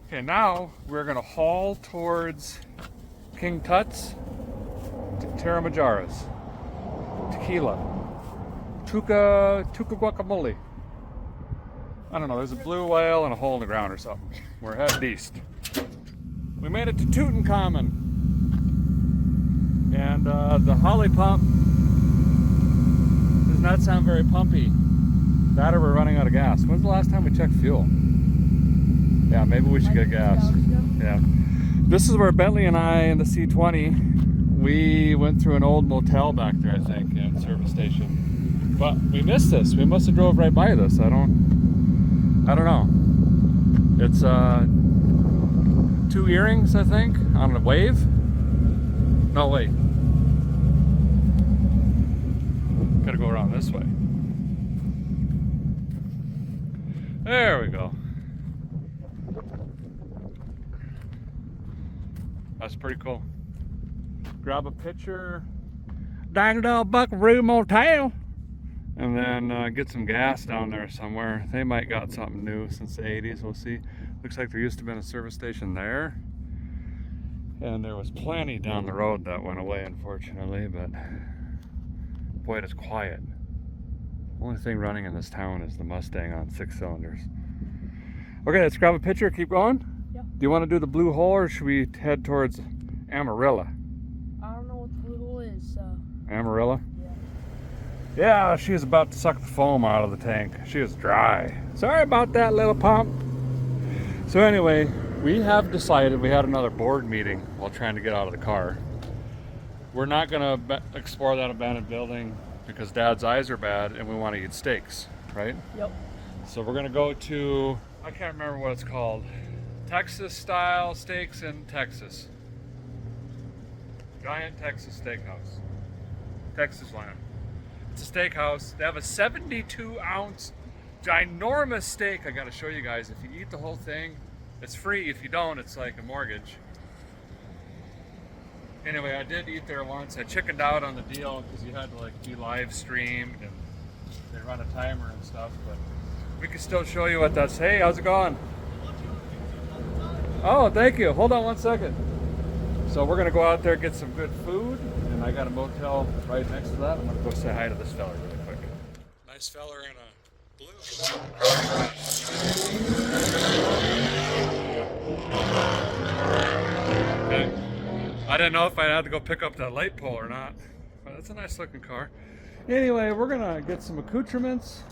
Okay, now we're gonna haul towards King Tut's, Terramajaras, Tequila, Tuca guacamole. I don't know, there's a blue whale and a hole in the ground or something. We're headed east. We made it to Tutankhamun. And the Holly pump does not sound very pumpy. That or we're running out of gas. When's the last time we checked fuel? Yeah, maybe we should get gas. Yeah. This is where Bentley and I in the C20, we went through an old motel back there, I think, and service station. But we missed this. We must have drove right by this. I don't know. It's 2 earrings, I think, on a wave. No, wait. Gotta go around this way. There we go. That's pretty cool. Grab a picture. Dang Buckaroo Motel. And then get some gas down there somewhere. They might got something new since the 80s. We'll see. Looks like there used to have been a service station there. And there was plenty down the road that went away, unfortunately. But boy, it is quiet. Only thing running in this town is the Mustang on 6 cylinders. Okay, let's grab a picture, keep going. Yeah. Do you want to do the blue hole or should we head towards Amarillo? Amarillo? Yeah, she is about to suck the foam out of the tank. She is dry. Sorry about that, little pump. So anyway, we have decided, we had another board meeting while trying to get out of the car. We're not going to explore that abandoned building because Dad's eyes are bad and we want to eat steaks, right? Yep. So we're going to go to, I can't remember what it's called, Texas style steaks in Texas. Giant Texas Steakhouse. Texas Land. It's a steakhouse. They have a 72-ounce ginormous steak. I got to show you guys. If you eat the whole thing, it's free. If you don't, it's like a mortgage. Anyway, I did eat there once. I chickened out on the deal because you had to like be live streamed and they run a timer and stuff. But we can still show you what that's. Hey, how's it going? Oh, thank you. Hold on one second. So we're gonna go out there, get some good food, and I got a motel right next to that. I'm gonna go say hi to this fella really quick. Nice fella in a blue. Okay. I didn't know if I had to go pick up that light pole or not, but it's a nice looking car. Anyway, we're gonna get some accoutrements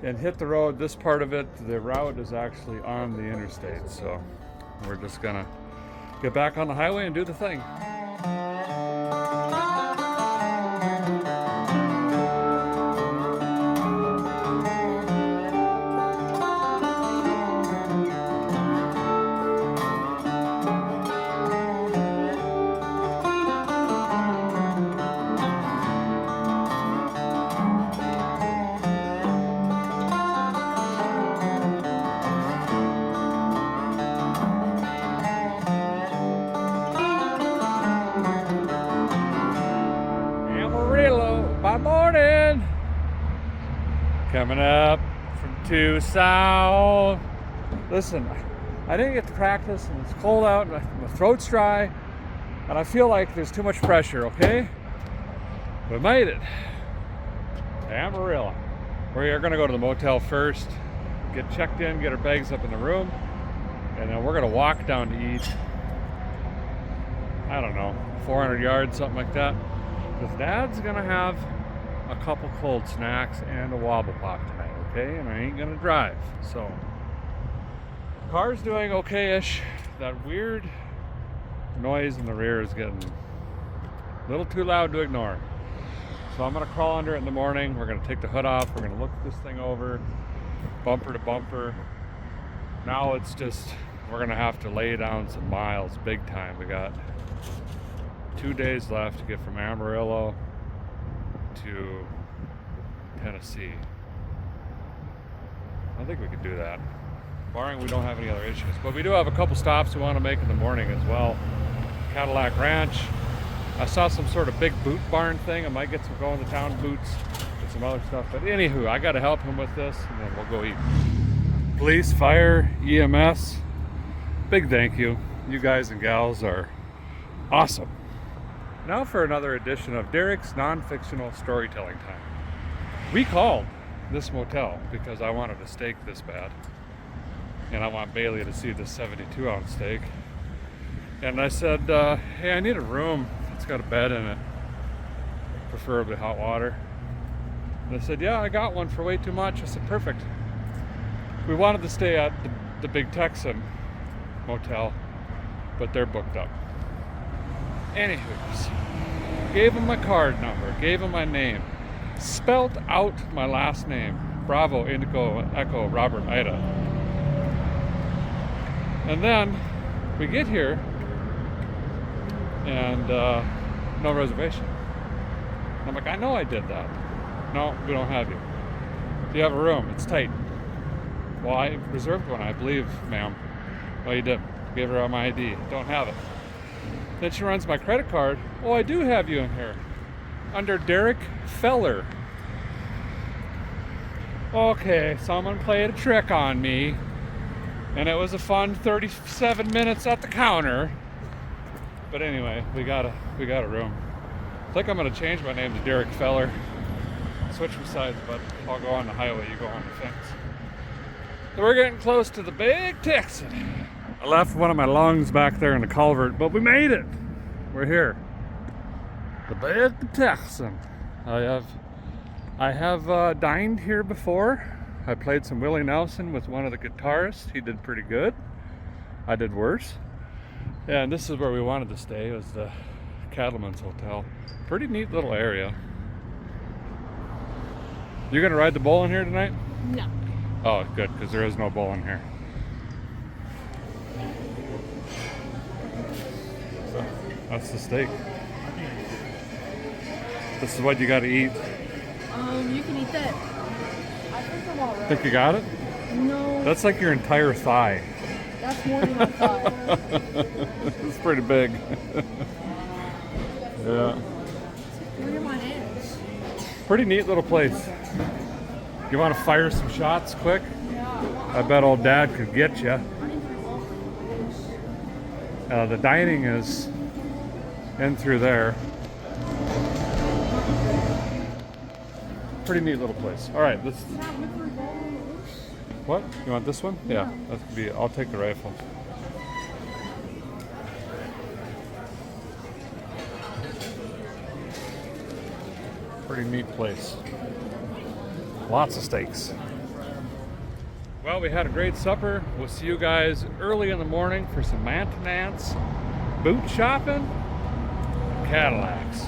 and hit the road. This part of it, the route is actually on the interstate, so we're just gonna get back on the highway and do the thing. By morning, coming up from Tucson. Listen, I didn't get to practice and it's cold out and my throat's dry and I feel like there's too much pressure, okay? We made it to Amarillo. We're gonna go to the motel first, get checked in, get our bags up in the room, and then we're gonna walk down to eat, I don't know, 400 yards, something like that. Because Dad's gonna have a couple cold snacks and a wobble pop tonight, okay? And I ain't gonna drive. So, car's doing okay-ish. That weird noise in the rear is getting a little too loud to ignore. So I'm gonna crawl under it in the morning. We're gonna take the hood off. We're gonna look this thing over, bumper to bumper. Now it's just, we're gonna have to lay down some miles big time. We got 2 days left to get from Amarillo to Tennessee. I think we could do that, barring we don't have any other issues. But we do have a couple stops we want to make in the morning as well. Cadillac Ranch. I saw some sort of big boot barn thing. I might get some going to town boots and some other stuff. But anywho, I got to help him with this, and then we'll go eat. Police, fire, EMS, big thank you. You guys and gals are awesome. Now for another edition of Derek's non-fictional storytelling time. We called this motel because I wanted a steak this bad. And I want Bailey to see this 72-ounce steak. And I said, hey, I need a room that's got a bed in it. Preferably hot water. And they said, yeah, I got one for way too much. I said, perfect. We wanted to stay at the Big Texan motel, but they're booked up. Anywho's, gave him my card number, gave him my name, spelt out my last name, Bravo, Indigo, Echo, Robert, Ida. And then we get here and no reservation. And I'm like, I know I did that. No, we don't have you. Do you have a room? It's tight. Well, I reserved one, I believe, ma'am. Well, you did. Gave her my ID. Don't have it. Then she runs my credit card. Oh, I do have you in here. Under Derek Feller. Okay, someone played a trick on me. And it was a fun 37 minutes at the counter. But anyway, we got a room. I think I'm gonna change my name to Derek Feller. Switch sides, but I'll go on the highway, you go on the fence. So we're getting close to the Big Texan. I left one of my lungs back there in the culvert, but we made it. We're here. The big Texan. I have dined here before. I played some Willie Nelson with one of the guitarists. He did pretty good. I did worse. Yeah, and this is where we wanted to stay. It was the Cattleman's Hotel. Pretty neat little area. You gonna ride the bull in here tonight? No. Oh, good, because there is no bull in here. So, that's the steak. This is what you gotta eat. You can eat that. I think I'm alright. Think you got it? No. That's like your entire thigh. That's more than I thought. It's pretty big. Yeah. Look at my hands. Pretty neat little place. You want to fire some shots quick? Yeah. I bet old Dad could get you. The dining is in through there. Pretty neat little place. All right, let's. What? You want this one? Yeah, that could be. I'll take the rifle. Pretty neat place. Lots of steaks. Well, we had a great supper. We'll see you guys early in the morning for some maintenance, boot shopping, Cadillacs.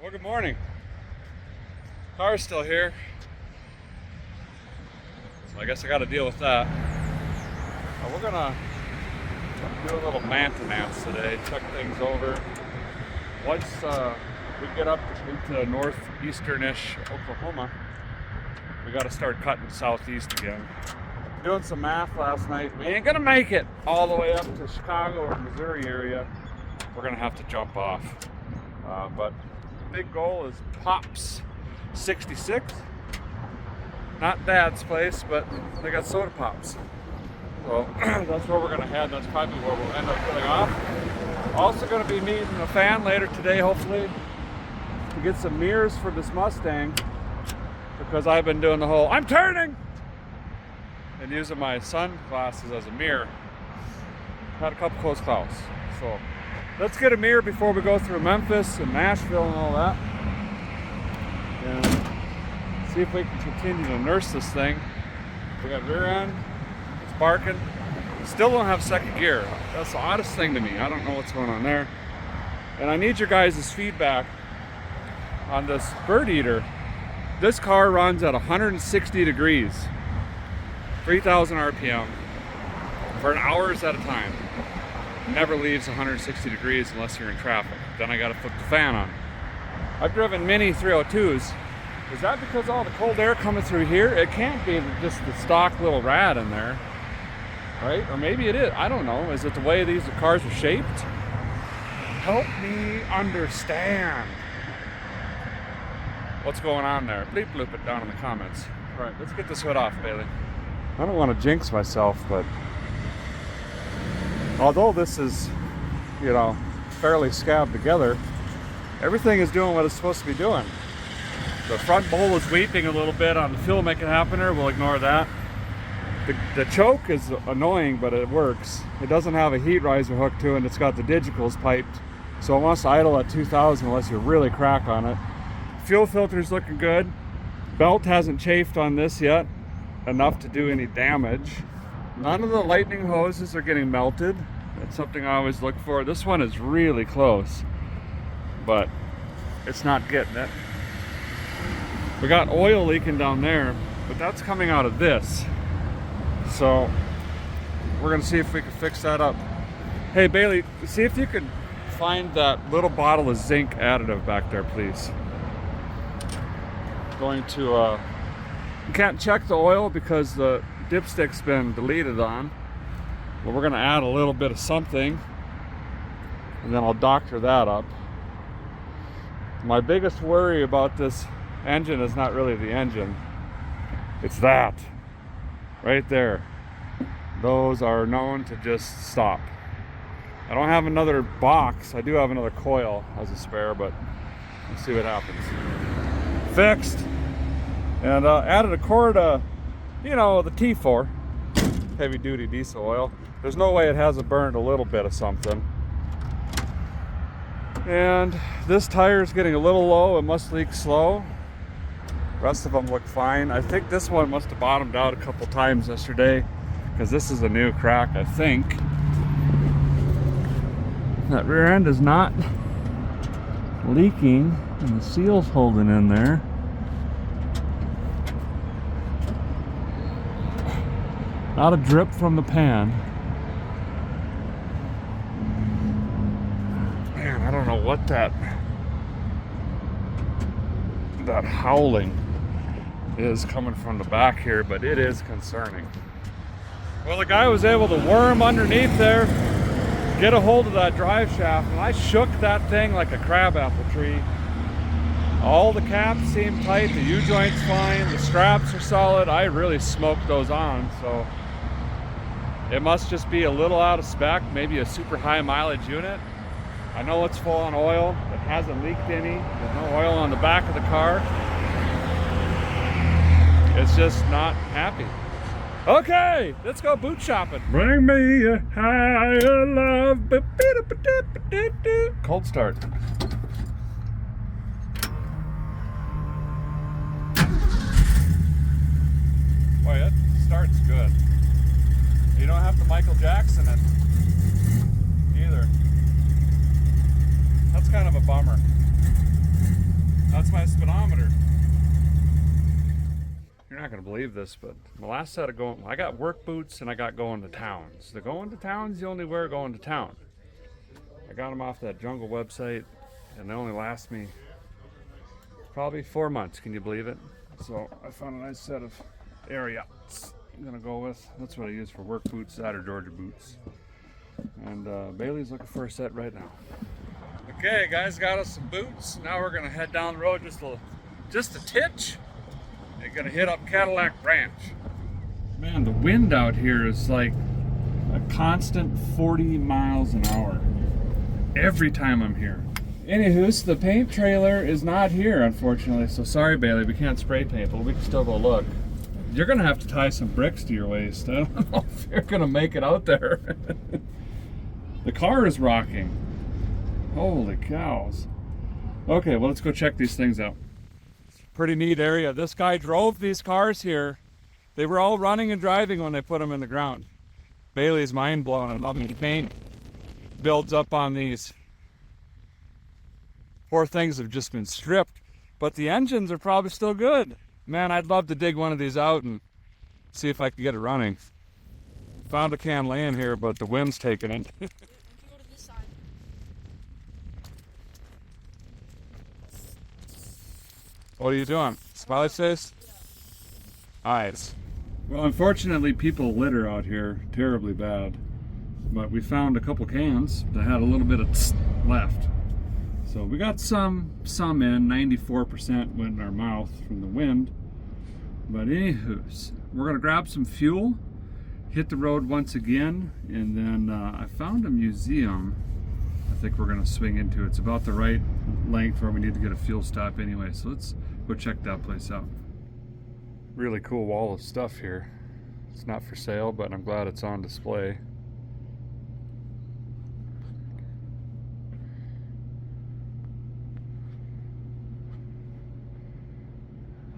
Well, good morning. Car's still here. So I guess I got to deal with that. We're gonna do a little maintenance today, check things over. Once we get up into northeastern-ish Oklahoma, we got to start cutting southeast again. Doing some math last night. We ain't gonna make it all the way up to Chicago or Missouri area. We're gonna have to jump off. But the big goal is Pops 66. Not Dad's place, but they got soda pops. So that's where we're gonna head. That's probably where we'll end up getting off. Also gonna be meeting a fan later today, hopefully, to get some mirrors for this Mustang, because I've been doing the whole I'm turning and using my sunglasses as a mirror. Had a couple close calls. So let's get a mirror before we go through Memphis and Nashville and all that, and see if we can continue to nurse this thing. We got rear end, it's barking. Still don't have second gear. That's the oddest thing to me. I don't know what's going on there. And I need your guys' feedback on this bird eater. This car runs at 160 degrees, 3,000 RPM, for hours at a time. Never leaves 160 degrees unless you're in traffic. Then I gotta flip the fan on. I've driven many 302s. Is that because all the cold air coming through here? It can't be just the stock little rad in there, right? Or maybe it is, I don't know. Is it the way these cars are shaped? Help me understand what's going on there. Bleep bloop it down in the comments. All right, let's get this hood off, Bailey. I don't want to jinx myself, but although this is, you know, fairly scabbed together, everything is doing what it's supposed to be doing. The front bowl is weeping a little bit on the fuel making happener. We'll ignore that. The choke is annoying, but it works. It doesn't have a heat riser hook to it, and it's got the digicals piped, so it wants to idle at 2,000 unless you really crack on it. Fuel filter's looking good. Belt hasn't chafed on this yet enough to do any damage. None of the lightning hoses are getting melted. That's something I always look for. This one is really close, but it's not getting it. We got oil leaking down there, but that's coming out of this. So we're gonna see if we can fix that up. Hey Bailey, see if you can find that little bottle of zinc additive back there, please. Going to, you can't check the oil because the dipstick's been deleted on, but we're gonna add a little bit of something, and then I'll doctor that up. My biggest worry about this engine is not really the engine, it's that right there. Those are known to just stop. I don't have another box. I do have another coil as a spare, but let's see what happens. Fixed, and added a quart of, you know, the T4 heavy duty diesel oil. There's no way it hasn't burned a little bit of something. And this tire is getting a little low. It must leak slow. Rest of them look fine. I think this one must have bottomed out a couple times yesterday because this is a new crack, I think. That rear end is not leaking and the seal's holding in there. Not a drip from the pan. Man, I don't know what that howling is coming from the back here, but it is concerning. Well, the guy was able to worm underneath there, get a hold of that drive shaft, and I shook that thing like a crabapple tree. All the caps seem tight, the U-joint's fine, the straps are solid. I really smoked those on, so it must just be a little out of spec, maybe a super high mileage unit. I know it's full on oil, it hasn't leaked any, there's no oil on the back of the car. It's just not happy. Okay, let's go boot shopping. Bring me a higher love. Cold start. Boy, it starts good. You don't have to Michael Jackson it either. That's kind of a bummer. That's my speedometer. You're not going to believe this, but the last set of I got work boots and I got going to towns. The going to towns you only wear going to town. I got them off that Jungle website and they only last me probably 4 months. Can you believe it? So I found a nice set of Ariats I'm going to go with. That's what I use for work boots, that or Georgia boots. And Bailey's looking for a set right now. Okay, guys, got us some boots. Now we're going to head down the road just a titch. They're gonna hit up Cadillac Ranch. Man, the wind out here is like a constant 40 miles an hour every time I'm here. Anywho, the paint trailer is not here, unfortunately. So sorry, Bailey, we can't spray paint, but we can still go look. You're gonna have to tie some bricks to your waist. I don't know if you're gonna make it out there. The car is rocking. Holy cows. Okay, well, let's go check these things out. Pretty neat area. This guy drove these cars here. They were all running and driving when they put them in the ground. Bailey's mind blown. I love the paint builds up on these. Poor things have just been stripped, but the engines are probably still good. Man, I'd love to dig one of these out and see if I could get it running. Found a can laying here, but the wind's taking it. What are you doing? Smiley face? Eyes. Well, unfortunately, people litter out here terribly bad. But we found a couple cans that had a little bit of left. So we got some in. 94% went in our mouth from the wind. But anywho's, we're gonna grab some fuel, hit the road once again, and then I found a museum I think we're gonna swing into. It's about the right length where we need to get a fuel stop anyway, so let's go check that place out. Really cool wall of stuff here. It's not for sale, but I'm glad it's on display.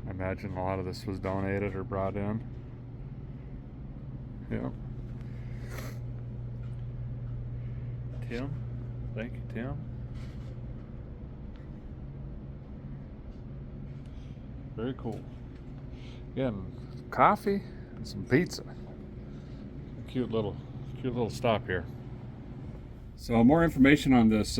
I imagine a lot of this was donated or brought in. Yeah. Tim? Thank you, Tim. Very cool. Again, coffee and some pizza. Cute little stop here. So more information on this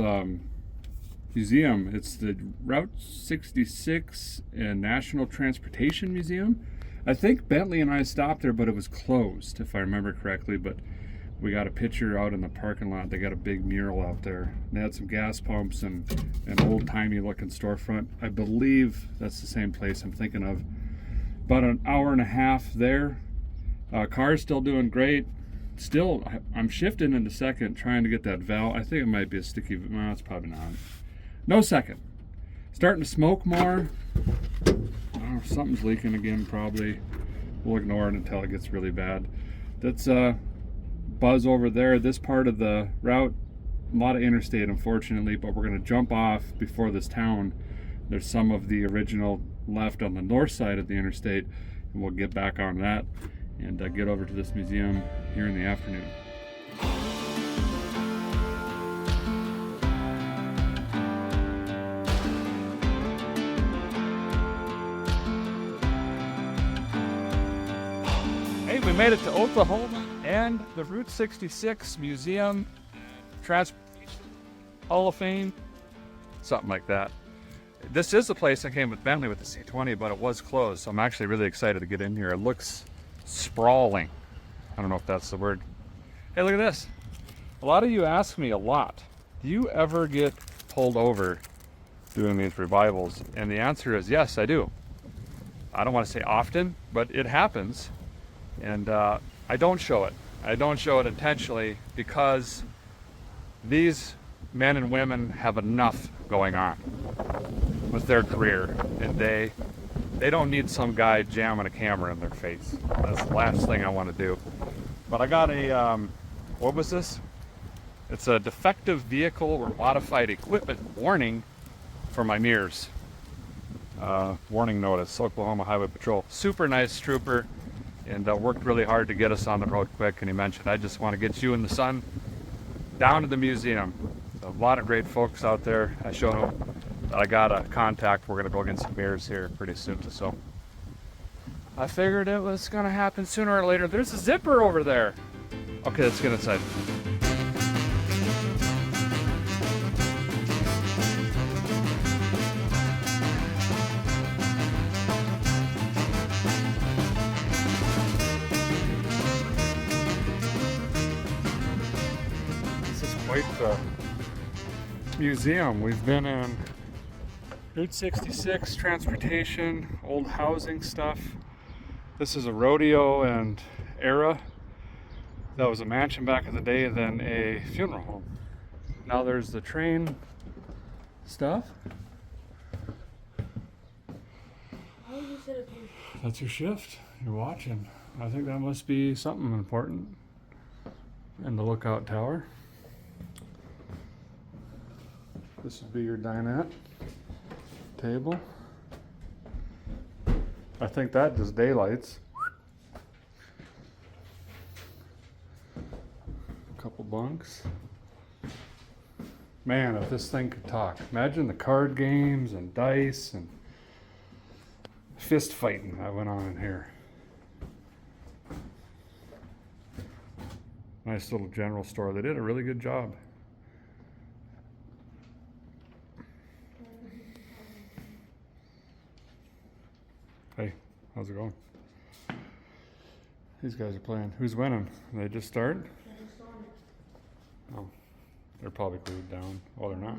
museum. It's the Route 66 and National Transportation Museum. I think Bentley and I stopped there, but it was closed, if I remember correctly. But we got a picture out in the parking lot. They got a big mural out there. They had some gas pumps and an old-timey looking storefront. I believe that's the same place I'm thinking of. About an hour and a half there. Car's still doing great. Still, I'm shifting into second, trying to get that valve. I think it might be a sticky, well, it's probably not. No second. Starting to smoke more. Oh, something's leaking again, probably. We'll ignore it until it gets really bad. That's buzz over there. This part of the route a lot of interstate, unfortunately, but we're going to jump off before this town. There's some of the original left on the north side of the interstate, and we'll get back on that and get over to this museum here in the afternoon. Hey, we made it to Oklahoma and the Route 66 Museum, Transportation Hall of Fame, something like that. This is the place I came with Bentley with the C20, but it was closed, so I'm actually really excited to get in here. It looks sprawling. I don't know if that's the word. Hey, look at this. A lot of you ask me a lot, do you ever get pulled over doing these revivals? And the answer is yes, I do. I don't want to say often, but it happens. And I don't show it. I don't show it intentionally because these men and women have enough going on with their career, and they don't need some guy jamming a camera in their face. That's the last thing I want to do. But I got a, what was this? It's a defective vehicle or modified equipment warning for my mirrors. Warning notice, Oklahoma Highway Patrol. Super nice trooper, and worked really hard to get us on the road quick. And he mentioned, I just want to get you in the sun down to the museum. A lot of great folks out there. I showed him that I got a contact. We're gonna go get some beers here pretty soon. So I figured it was gonna happen sooner or later. There's a zipper over there. Okay, let's get inside. This is quite the museum. We've been in Route 66, transportation, old housing stuff. This is a rodeo and era. That was a mansion back in the day, then a funeral home. Now there's the train stuff. That's your shift. You're watching. I think that must be something important. And the lookout tower. This would be your dinette table. I think that just daylights. A couple bunks. Man, if this thing could talk. Imagine the card games and dice and fist fighting that went on in here. Nice little general store. They did a really good job. Hey, how's it going? These guys are playing. Who's winning? They just started? Oh, they're probably glued down. Oh, they're not.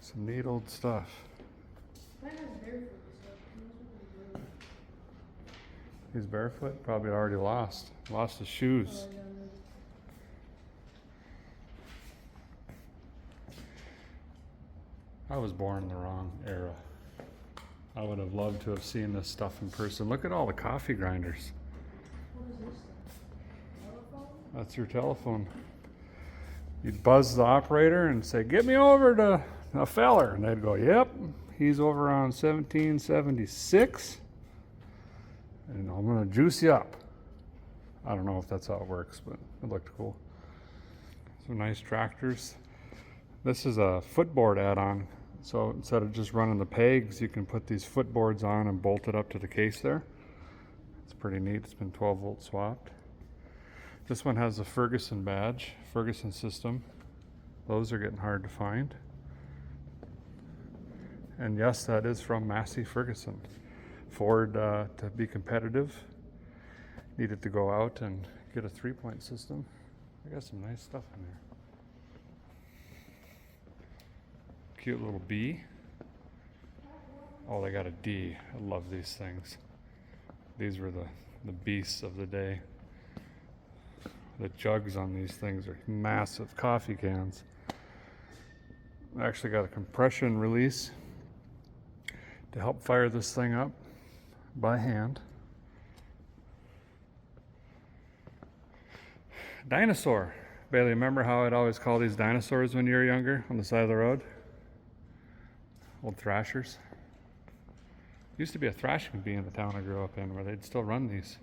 Some neat old stuff. He's barefoot? Probably already lost. Lost his shoes. I was born in the wrong era. I would have loved to have seen this stuff in person. Look at all the coffee grinders. What is this? Telephone? That's your telephone. You'd buzz the operator and say, get me over to a feller. And they'd go, yep, he's over on 1776. And I'm gonna juice you up. I don't know if that's how it works, but it looked cool. Some nice tractors. This is a footboard add-on. So instead of just running the pegs, you can put these footboards on and bolt it up to the case there. It's pretty neat. It's been 12 volt swapped. This one has a Ferguson badge, Ferguson system. Those are getting hard to find. And yes, that is from Massey Ferguson. Ford, to be competitive, needed to go out and get a 3-point system. I got some nice stuff in there. Cute little B. Oh, they got a D. I love these things. These were the beasts of the day. The jugs on these things are massive coffee cans. I actually got a compression release to help fire this thing up by hand. Dinosaur. Bailey, remember how I'd always call these dinosaurs when you were younger on the side of the road? Old thrashers. Used to be a thrashing bee in the town I grew up in where they'd still run these.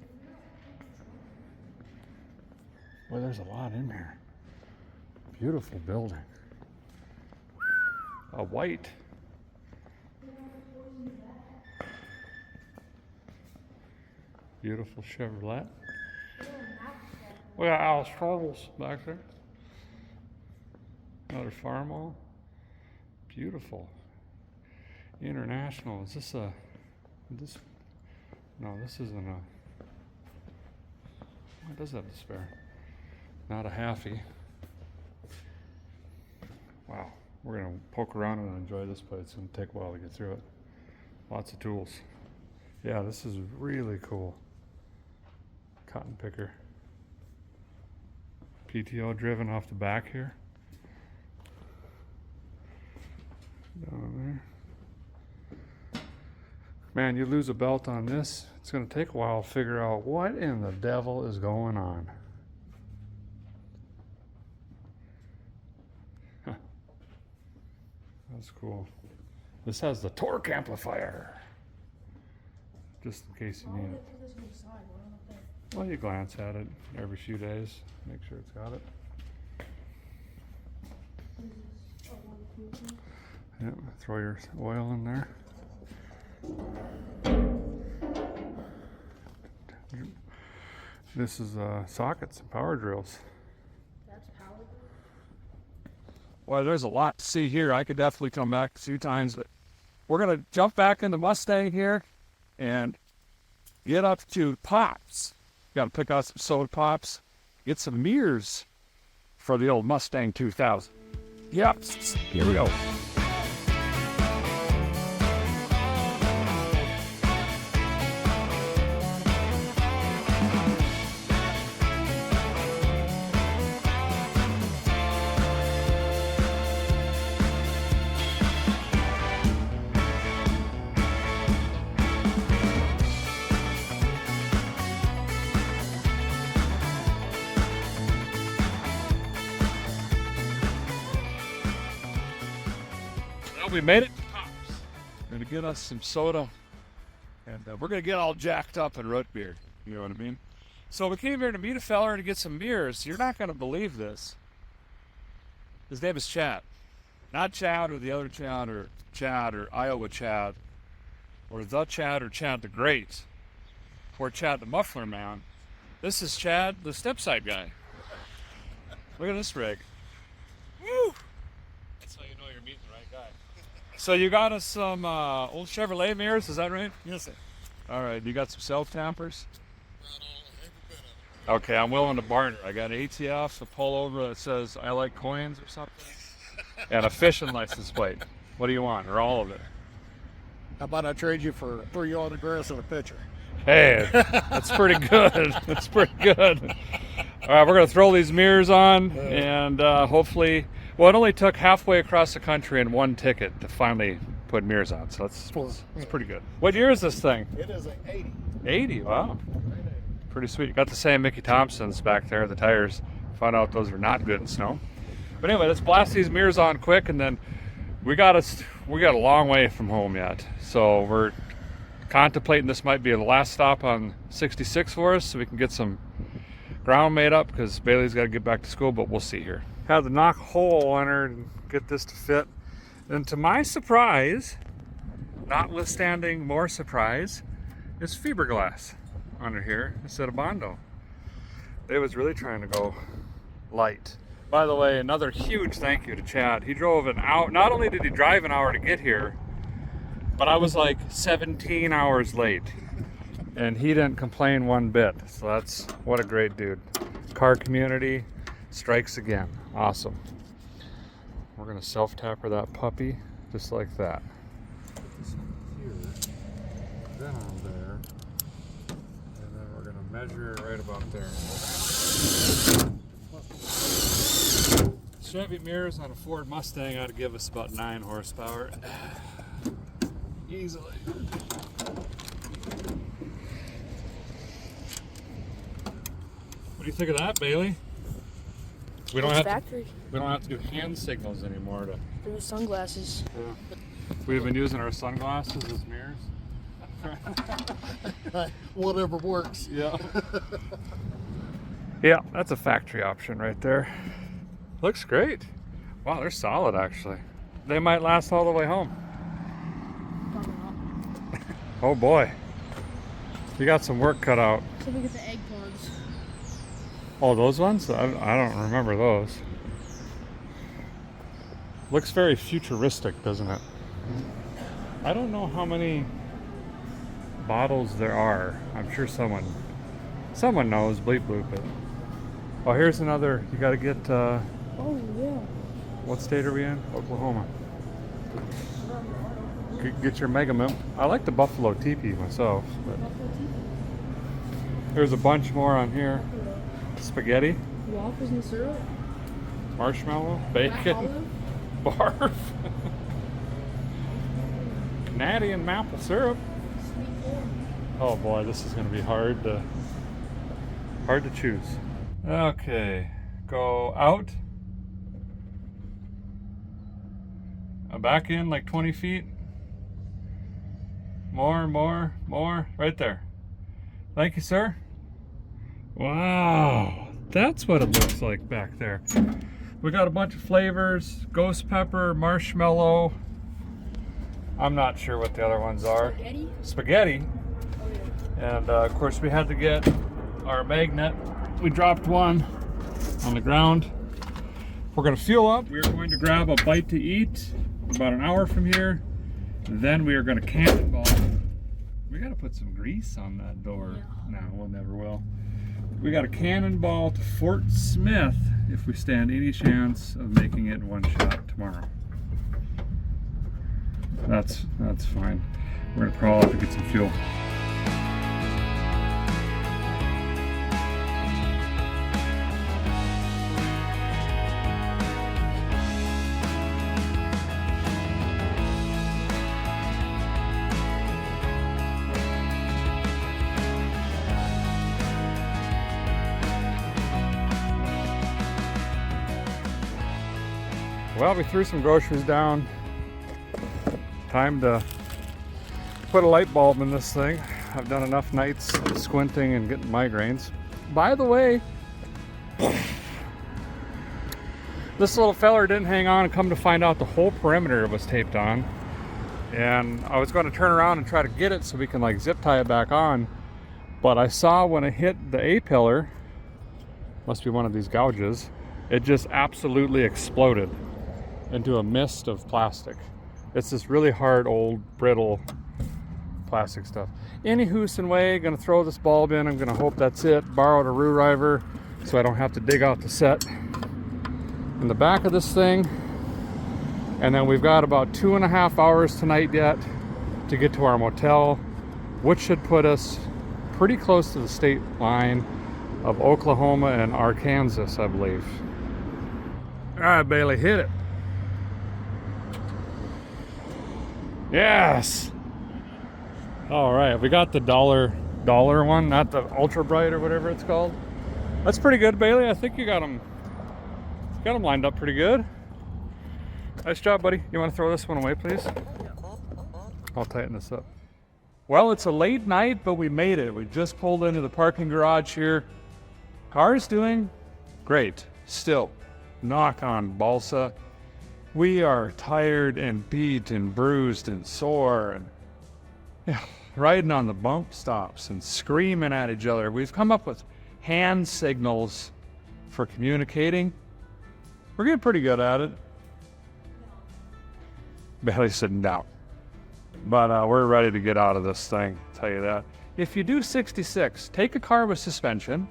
Boy, there's a lot in here. Beautiful building. A white. Beautiful Chevrolet. We got Alice Troubles back there. Another farm wall. Beautiful. International. Is this a... This... No, this isn't a... What does have to spare? Not a halfie. Wow. We're going to poke around and enjoy this place. It's going to take a while to get through it. Lots of tools. Yeah, this is really cool. Cotton picker. PTO driven off the back here. Down there. Man, you lose a belt on this, it's going to take a while to figure out what in the devil is going on. Huh. That's cool. This has the torque amplifier. Just in case you need it. Well, you glance at it every few days, make sure it's got it. Yep, throw your oil in there. This is sockets and power drills. That's power. Well, there's a lot to see here. I could definitely come back a few times, but we're going to jump back in the Mustang here and get up to Pops. Got to pick out some soda pops, get some mirrors for the old Mustang 2000. Yep, here we go. We made it to Pops. We're gonna get us some soda, and we're gonna get all jacked up in root beer. You know what I mean? So we came here to meet a feller to get some mirrors. You're not gonna believe this. His name is Chad, not Chad or the other Chad or Iowa Chad, or the Chad or Chad the Great, or Chad the Muffler Man. This is Chad the Stepside guy. Look at this rig. Woo! That's how you know you're meeting the right guy. So you got us some old Chevrolet mirrors, is that right? Yes, sir. All right, you got some self-tampers? Okay, I'm willing to barter. I got an ATF, a pullover that says I like coins or something, and a fishing license plate. What do you want, or all of it? How about I trade you for 3 autographs and a picture? Hey, that's pretty good. That's pretty good. All right, we're going to throw these mirrors on, and hopefully... Well, it only took halfway across the country and 1 ticket to finally put mirrors on, so that's pretty good. What year is this thing? It is an 80. 80, wow. Pretty sweet. Got the same Mickey Thompsons back there, the tires. Found out those are not good in snow. But anyway, let's blast these mirrors on quick, and then we got a long way from home yet. So we're contemplating this might be the last stop on 66 for us, so we can get some ground made up, because Bailey's got to get back to school, but we'll see here. Had to knock a hole in her and get this to fit. And to my surprise, notwithstanding more surprise, is fiberglass under here instead of Bondo. They was really trying to go light. By the way, another huge thank you to Chad. He drove an hour. Not only did he drive an hour to get here, but I was like 17 hours late. And he didn't complain one bit. So that's, what a great dude. Car community strikes again. Awesome. We're gonna self-tapper that puppy just like that. Here, then on there, and then we're gonna measure right about there. Chevy mirrors on a Ford Mustang ought to give us about 9 horsepower. Easily. What do you think of that, Bailey? We don't It's have factory. we don't have to do hand signals anymore to. Through sunglasses. We've been using our sunglasses as mirrors. Whatever works. Yeah. Yeah, that's a factory option right there. Looks great. Wow, they're solid actually. They might last all the way home. Oh boy. You got some work cut out. So look at the egg plugs. Oh, those ones? I don't remember those. Looks very futuristic, doesn't it? I don't know how many bottles there are. I'm sure someone knows. Bleep bloop it. Oh, here's another. You got to get. Oh yeah. What state are we in? Oklahoma. Get your Mega Mimp. I like the Buffalo Teepee myself. But there's a bunch more on here. Spaghetti, Waffles and syrup. marshmallow, bacon, barf, natty and maple syrup. Sweet corn. Oh boy, this is going to be hard to choose. Okay, go out. Back in like 20 feet. More, right there. Thank you, sir. Wow, that's what it looks like back there. We got a bunch of flavors, ghost pepper, marshmallow. I'm not sure what the other ones are. Spaghetti. Oh yeah. And of course we had to get our magnet. We dropped one on the ground. We're gonna fuel up. We're going to grab a bite to eat about an hour from here. Then we are gonna cannonball. We gotta put some grease on that door. Yeah. No, we'll never will. We got a cannonball to Fort Smith if we stand any chance of making it in one shot tomorrow. That's fine. We're gonna crawl up and get some fuel. Well, we threw some groceries down. Time to put a light bulb in this thing. I've done enough nights squinting and getting migraines. By the way, this little feller didn't hang on, and come to find out the whole perimeter was taped on. And I was going to turn around and try to get it so we can like zip tie it back on. But I saw when it hit the A-pillar, must be one of these gouges, it just absolutely exploded into a mist of plastic. It's this really hard, old, brittle plastic stuff. Anywho's and way, gonna throw this bulb in. I'm gonna hope that's it. Borrowed a screwdriver so I don't have to dig out the set in the back of this thing. And then we've got about 2.5 hours tonight yet to get to our motel, which should put us pretty close to the state line of Oklahoma and Arkansas, I believe. All right, Bailey, hit it. Yes. All right, we got the dollar one, not the ultra bright or whatever it's called. That's pretty good, Bailey. I think you got them lined up pretty good. Nice job, buddy. You want to throw this one away, please? I'll tighten this up. Well, it's a late night, but we made it. We just pulled into the parking garage here. Car's doing great. Still, knock on balsa. We are tired and beat and bruised and sore and riding on the bump stops and screaming at each other. We've come up with hand signals for communicating. We're getting pretty good at it. Bailey's sitting down. But we're ready to get out of this thing, I'll tell you that. If you do 66, take a car with suspension.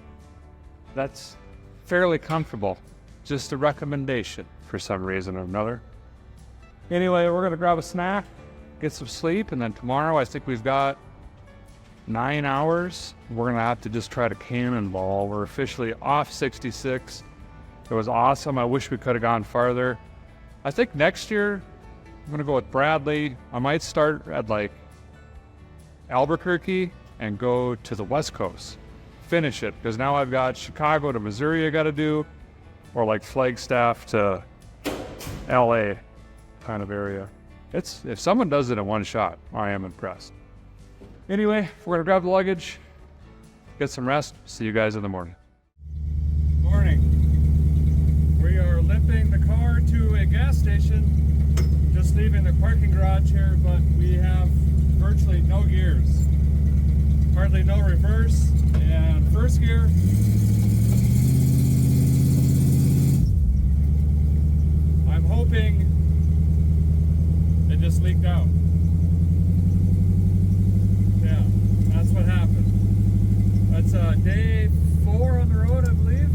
That's fairly comfortable. Just a recommendation for some reason or another. Anyway, we're gonna grab a snack, get some sleep, and then tomorrow I think we've got 9 hours. We're gonna have to just try to cannonball. We're officially off 66. It was awesome. I wish we could have gone farther. I think next year I'm gonna go with Bradley. I might start at like Albuquerque and go to the West Coast. Finish it, because now I've got Chicago to Missouri I gotta do. or like Flagstaff to LA kind of area. If someone does it in one shot, I am impressed. Anyway, we're gonna grab the luggage, get some rest. See you guys in the morning. Morning. We are limping the car to a gas station, just leaving the parking garage here, but we have virtually no gears. Hardly no reverse, and first gear. I'm hoping it just leaked out. Yeah, that's what happened. That's day 4 on the road, I believe.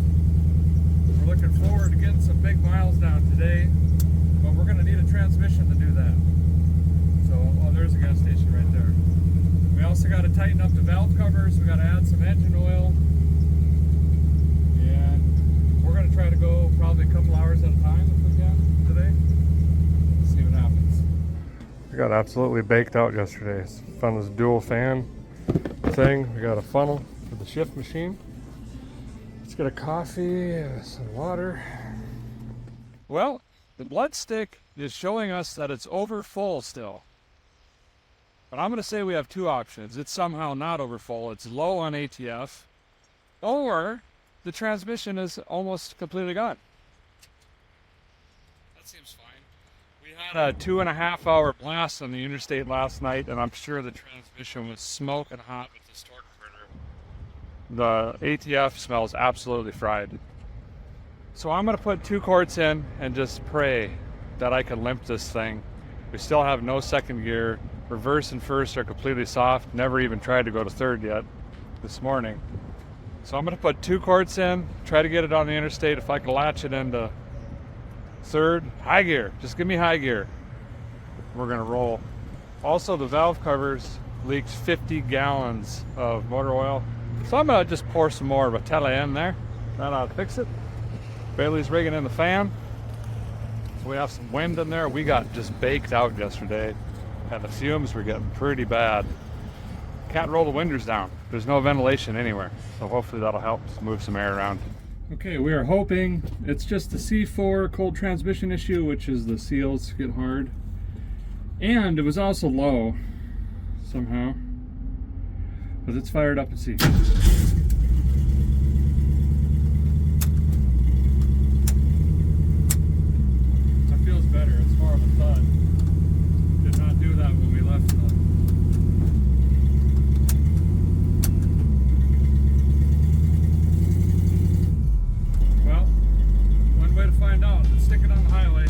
We're looking forward to getting some big miles down today, but we're going to need a transmission to do that. So, oh, there's a gas station right there. We also got to tighten up the valve covers. We got to add some engine oil, and we're going to try to go probably a couple hours at a time if we can today. See what happens. We got absolutely baked out yesterday. Found this dual fan thing. We got a funnel for the shift machine. Let's get a coffee and some water. Well, the blood stick is showing us that it's over full still. But I'm going to say we have two options. It's somehow not over full. It's low on ATF. Or the transmission is almost completely gone. That seems fine. We had a 2.5 hour blast on the interstate last night, and I'm sure the transmission was smoking hot with this torque converter. The ATF smells absolutely fried. So I'm going to put 2 quarts in and just pray that I can limp this thing. We still have no second gear. Reverse and first are completely soft. Never even tried to go to third yet this morning. So I'm going to put 2 quarts in, try to get it on the interstate. If I can latch it into third, high gear. Just give me high gear. We're going to roll. Also, the valve covers leaked 50 gallons of motor oil. So I'm going to just pour some more Vatella in there. That ought to fix it. Bailey's rigging in the fan. So we have some wind in there. We got just baked out yesterday, and the fumes were getting pretty bad. Can't roll the windows down. There's no ventilation anywhere. So hopefully that'll help move some air around. Okay, we are hoping it's just the C4 cold transmission issue, which is the seals get hard. And it was also low somehow, because it's fired up at sea. That feels better. It's more of a thud. Did not do that when we left the way to find out. Let's stick it on the highway.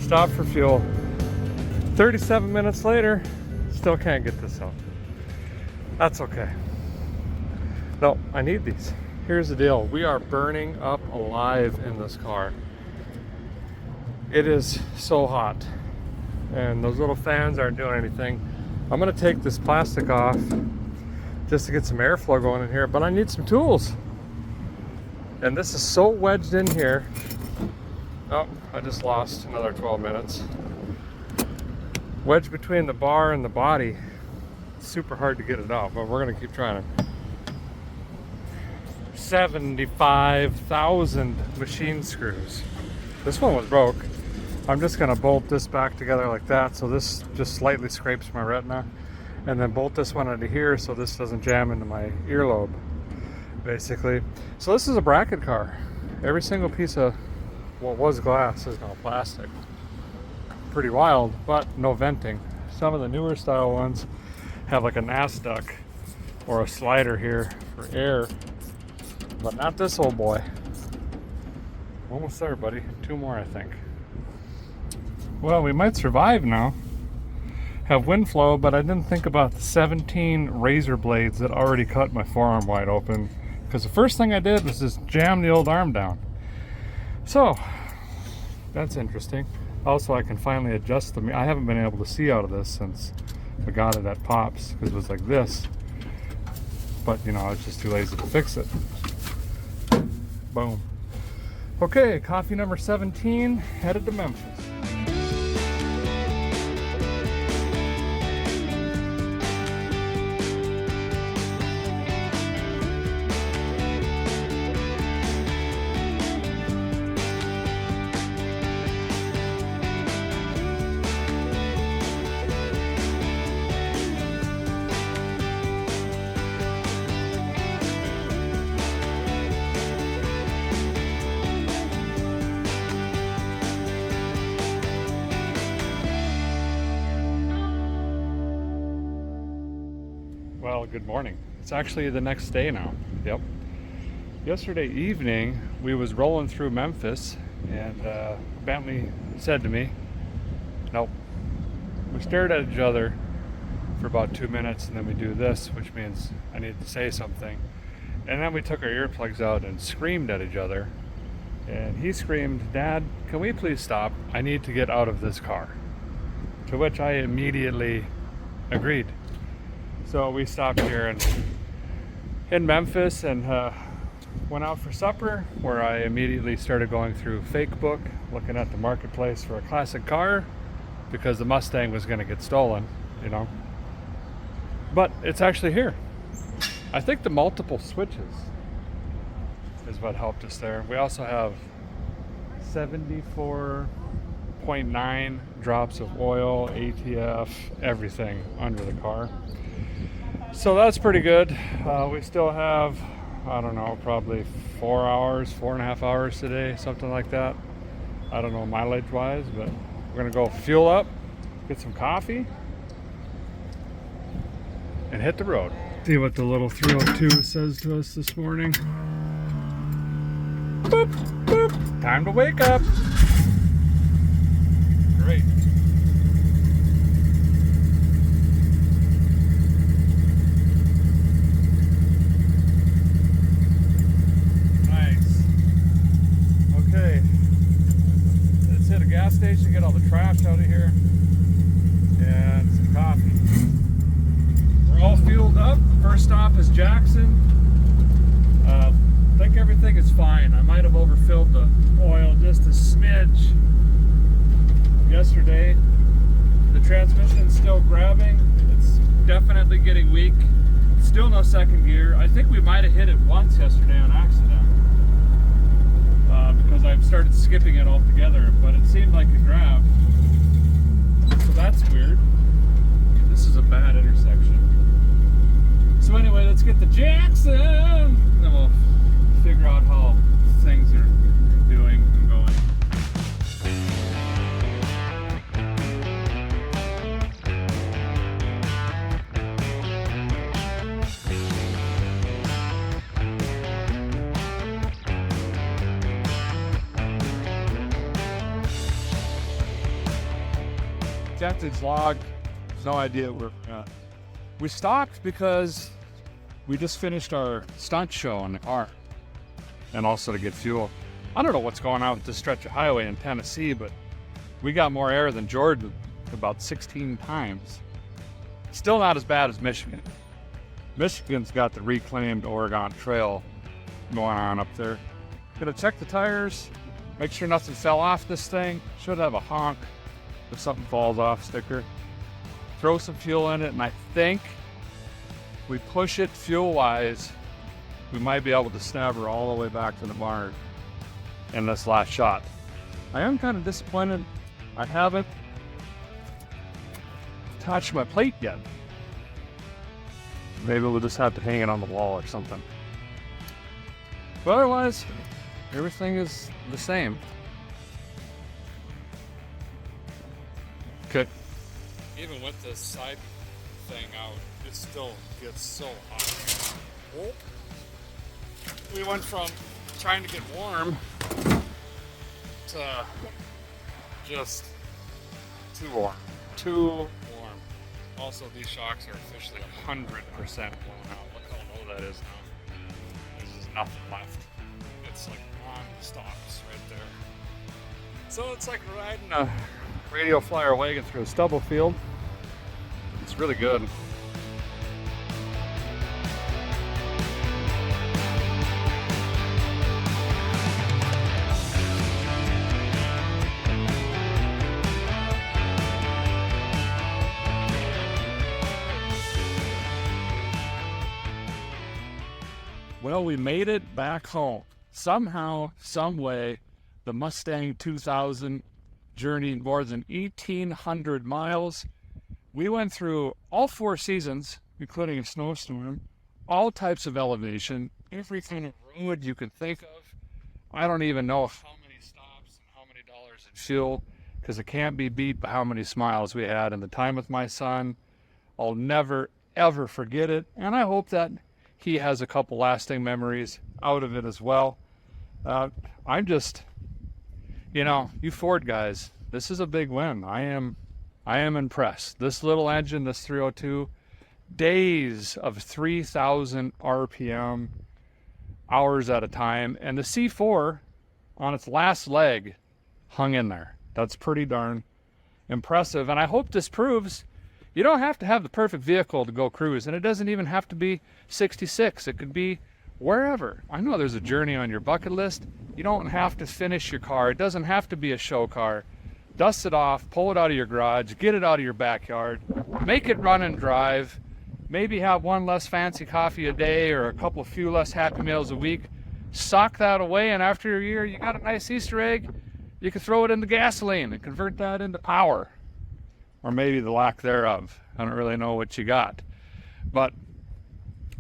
Stop for fuel. 37 minutes later, still can't get this out. That's okay. No, I need these. Here's the deal. We are burning up alive in this car. It is so hot, and those little fans aren't doing anything. I'm gonna take this plastic off just to get some airflow going in here, but I need some tools. And this is so wedged in here. Oh, I just lost another 12 minutes. Wedged between the bar and the body. It's super hard to get it out, but we're gonna keep trying it. 75,000 machine screws. This one was broke. I'm just gonna bolt this back together like that, so this just slightly scrapes my retina, and then bolt this one into here so this doesn't jam into my earlobe, basically. So this is a bracket car. Every single piece of what was glass is now plastic. Pretty wild, but no venting. Some of the newer style ones have like an ass duct or a slider here for air, but not this old boy. Almost there, buddy. 2 more, I think. Well, we might survive now. have wind flow, but I didn't think about the 17 razor blades that already cut my forearm wide open, because the first thing I did was just jam the old arm down. So that's interesting. Also, I can finally adjust the I haven't been able to see out of this since I got it at Pops, because it was like this, but you know, I was just too lazy to fix it. Boom. Okay, coffee number 17, headed to Memphis. Well, good morning. It's actually the next day now. Yep. Yesterday evening, we was rolling through Memphis, and Bentley said to me, nope. We stared at each other for about 2 minutes, and then we do this, which means I need to say something. And then we took our earplugs out and screamed at each other. And he screamed, "Dad, can we please stop? I need to get out of this car." To which I immediately agreed. So we stopped here in Memphis and went out for supper, where I immediately started going through Facebook, looking at the marketplace for a classic car, because the Mustang was going to get stolen, you know. But it's actually here. I think the multiple switches is what helped us there. We also have 74.9 drops of oil, ATF, everything under the car. So that's pretty good. We still have, I don't know, probably 4 hours, 4.5 hours today, something like that. I don't know mileage wise, but we're gonna go fuel up, get some coffee, and hit the road. See what the little 302 says to us this morning. Boop, boop. Time to wake up. Great. Gas station, get all the trash out of here, and some coffee. We're all fueled up. First stop is Jackson. I think everything is fine. I might have overfilled the oil just a smidge yesterday. The transmission's still grabbing. It's definitely getting weak. Still no second gear. I think we might have hit it once yesterday on accident. Because I've started skipping it altogether, but it seemed like it grabbed. So that's weird. This is a bad intersection. So anyway, let's get to Jackson, and then we'll figure out how things are doing and going. Captain's log, no idea where we're at. We stopped because we just finished our stunt show in the car, and also to get fuel. I don't know what's going on with this stretch of highway in Tennessee, but we got more air than Georgia about 16 times. Still not as bad as Michigan. Michigan's got the reclaimed Oregon Trail going on up there. Gonna check the tires, make sure nothing fell off this thing. Should have a honk if something falls off sticker. Throw some fuel in it, and I think if we push it fuel wise, we might be able to snap her all the way back to the barn in this last shot. I am kind of disappointed I haven't touched my plate yet. Maybe we'll just have to hang it on the wall or something. But otherwise, everything is the same. Okay. Even with this side thing out, it still gets so hot. Oh. We went from trying to get warm to just too warm. Too warm. Also, these shocks are officially 100% blown out. Look how low that is now. There's just nothing left. It's like on the stops right there. So it's like riding a radio flyer wagon through a stubble field. It's really good. Well, we made it back home. Somehow, some way, the Mustang 2000 journeyed more than 1,800 miles. We went through all 4 seasons, including a snowstorm, all types of elevation, every kind of road you can think of. I don't even know how many stops and how many dollars in fuel, because it can't be beat by how many smiles we had. And the time with my son, I'll never, ever forget it. And I hope that he has a couple lasting memories out of it as well. I'm just, you Ford guys, this is a big win. I am impressed. This little engine, this 302, days of 3,000 RPM, hours at a time, and the C4 on its last leg hung in there. That's pretty darn impressive. And I hope this proves you don't have to have the perfect vehicle to go cruise, and it doesn't even have to be 66. It could be wherever. I know there's a journey on your bucket list. You don't have to finish your car. It doesn't have to be a show car. Dust it off, pull it out of your garage, get it out of your backyard, make it run and drive, maybe have one less fancy coffee a day or a few less Happy Meals a week. Sock that away, and after a year, you got a nice Easter egg. You can throw it into gasoline and convert that into power. Or maybe the lack thereof. I don't really know what you got. But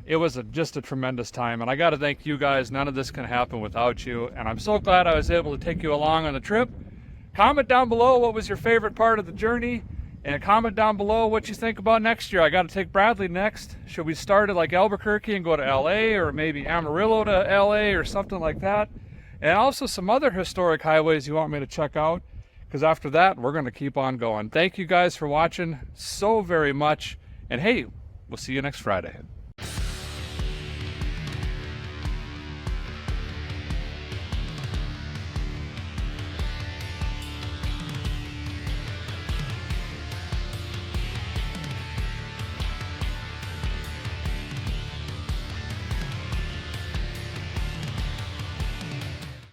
it was just a tremendous time, and I got to thank you guys. None of this can happen without you, and I'm so glad I was able to take you along on the trip. Comment down below what was your favorite part of the journey, and comment down below what you think about next year. I got to take Bradley next. Should we start at like Albuquerque and go to LA, or maybe Amarillo to LA or something like that? And also some other historic highways you want me to check out, because after that, we're going to keep on going. Thank you guys for watching so very much. And hey, we'll see you next Friday.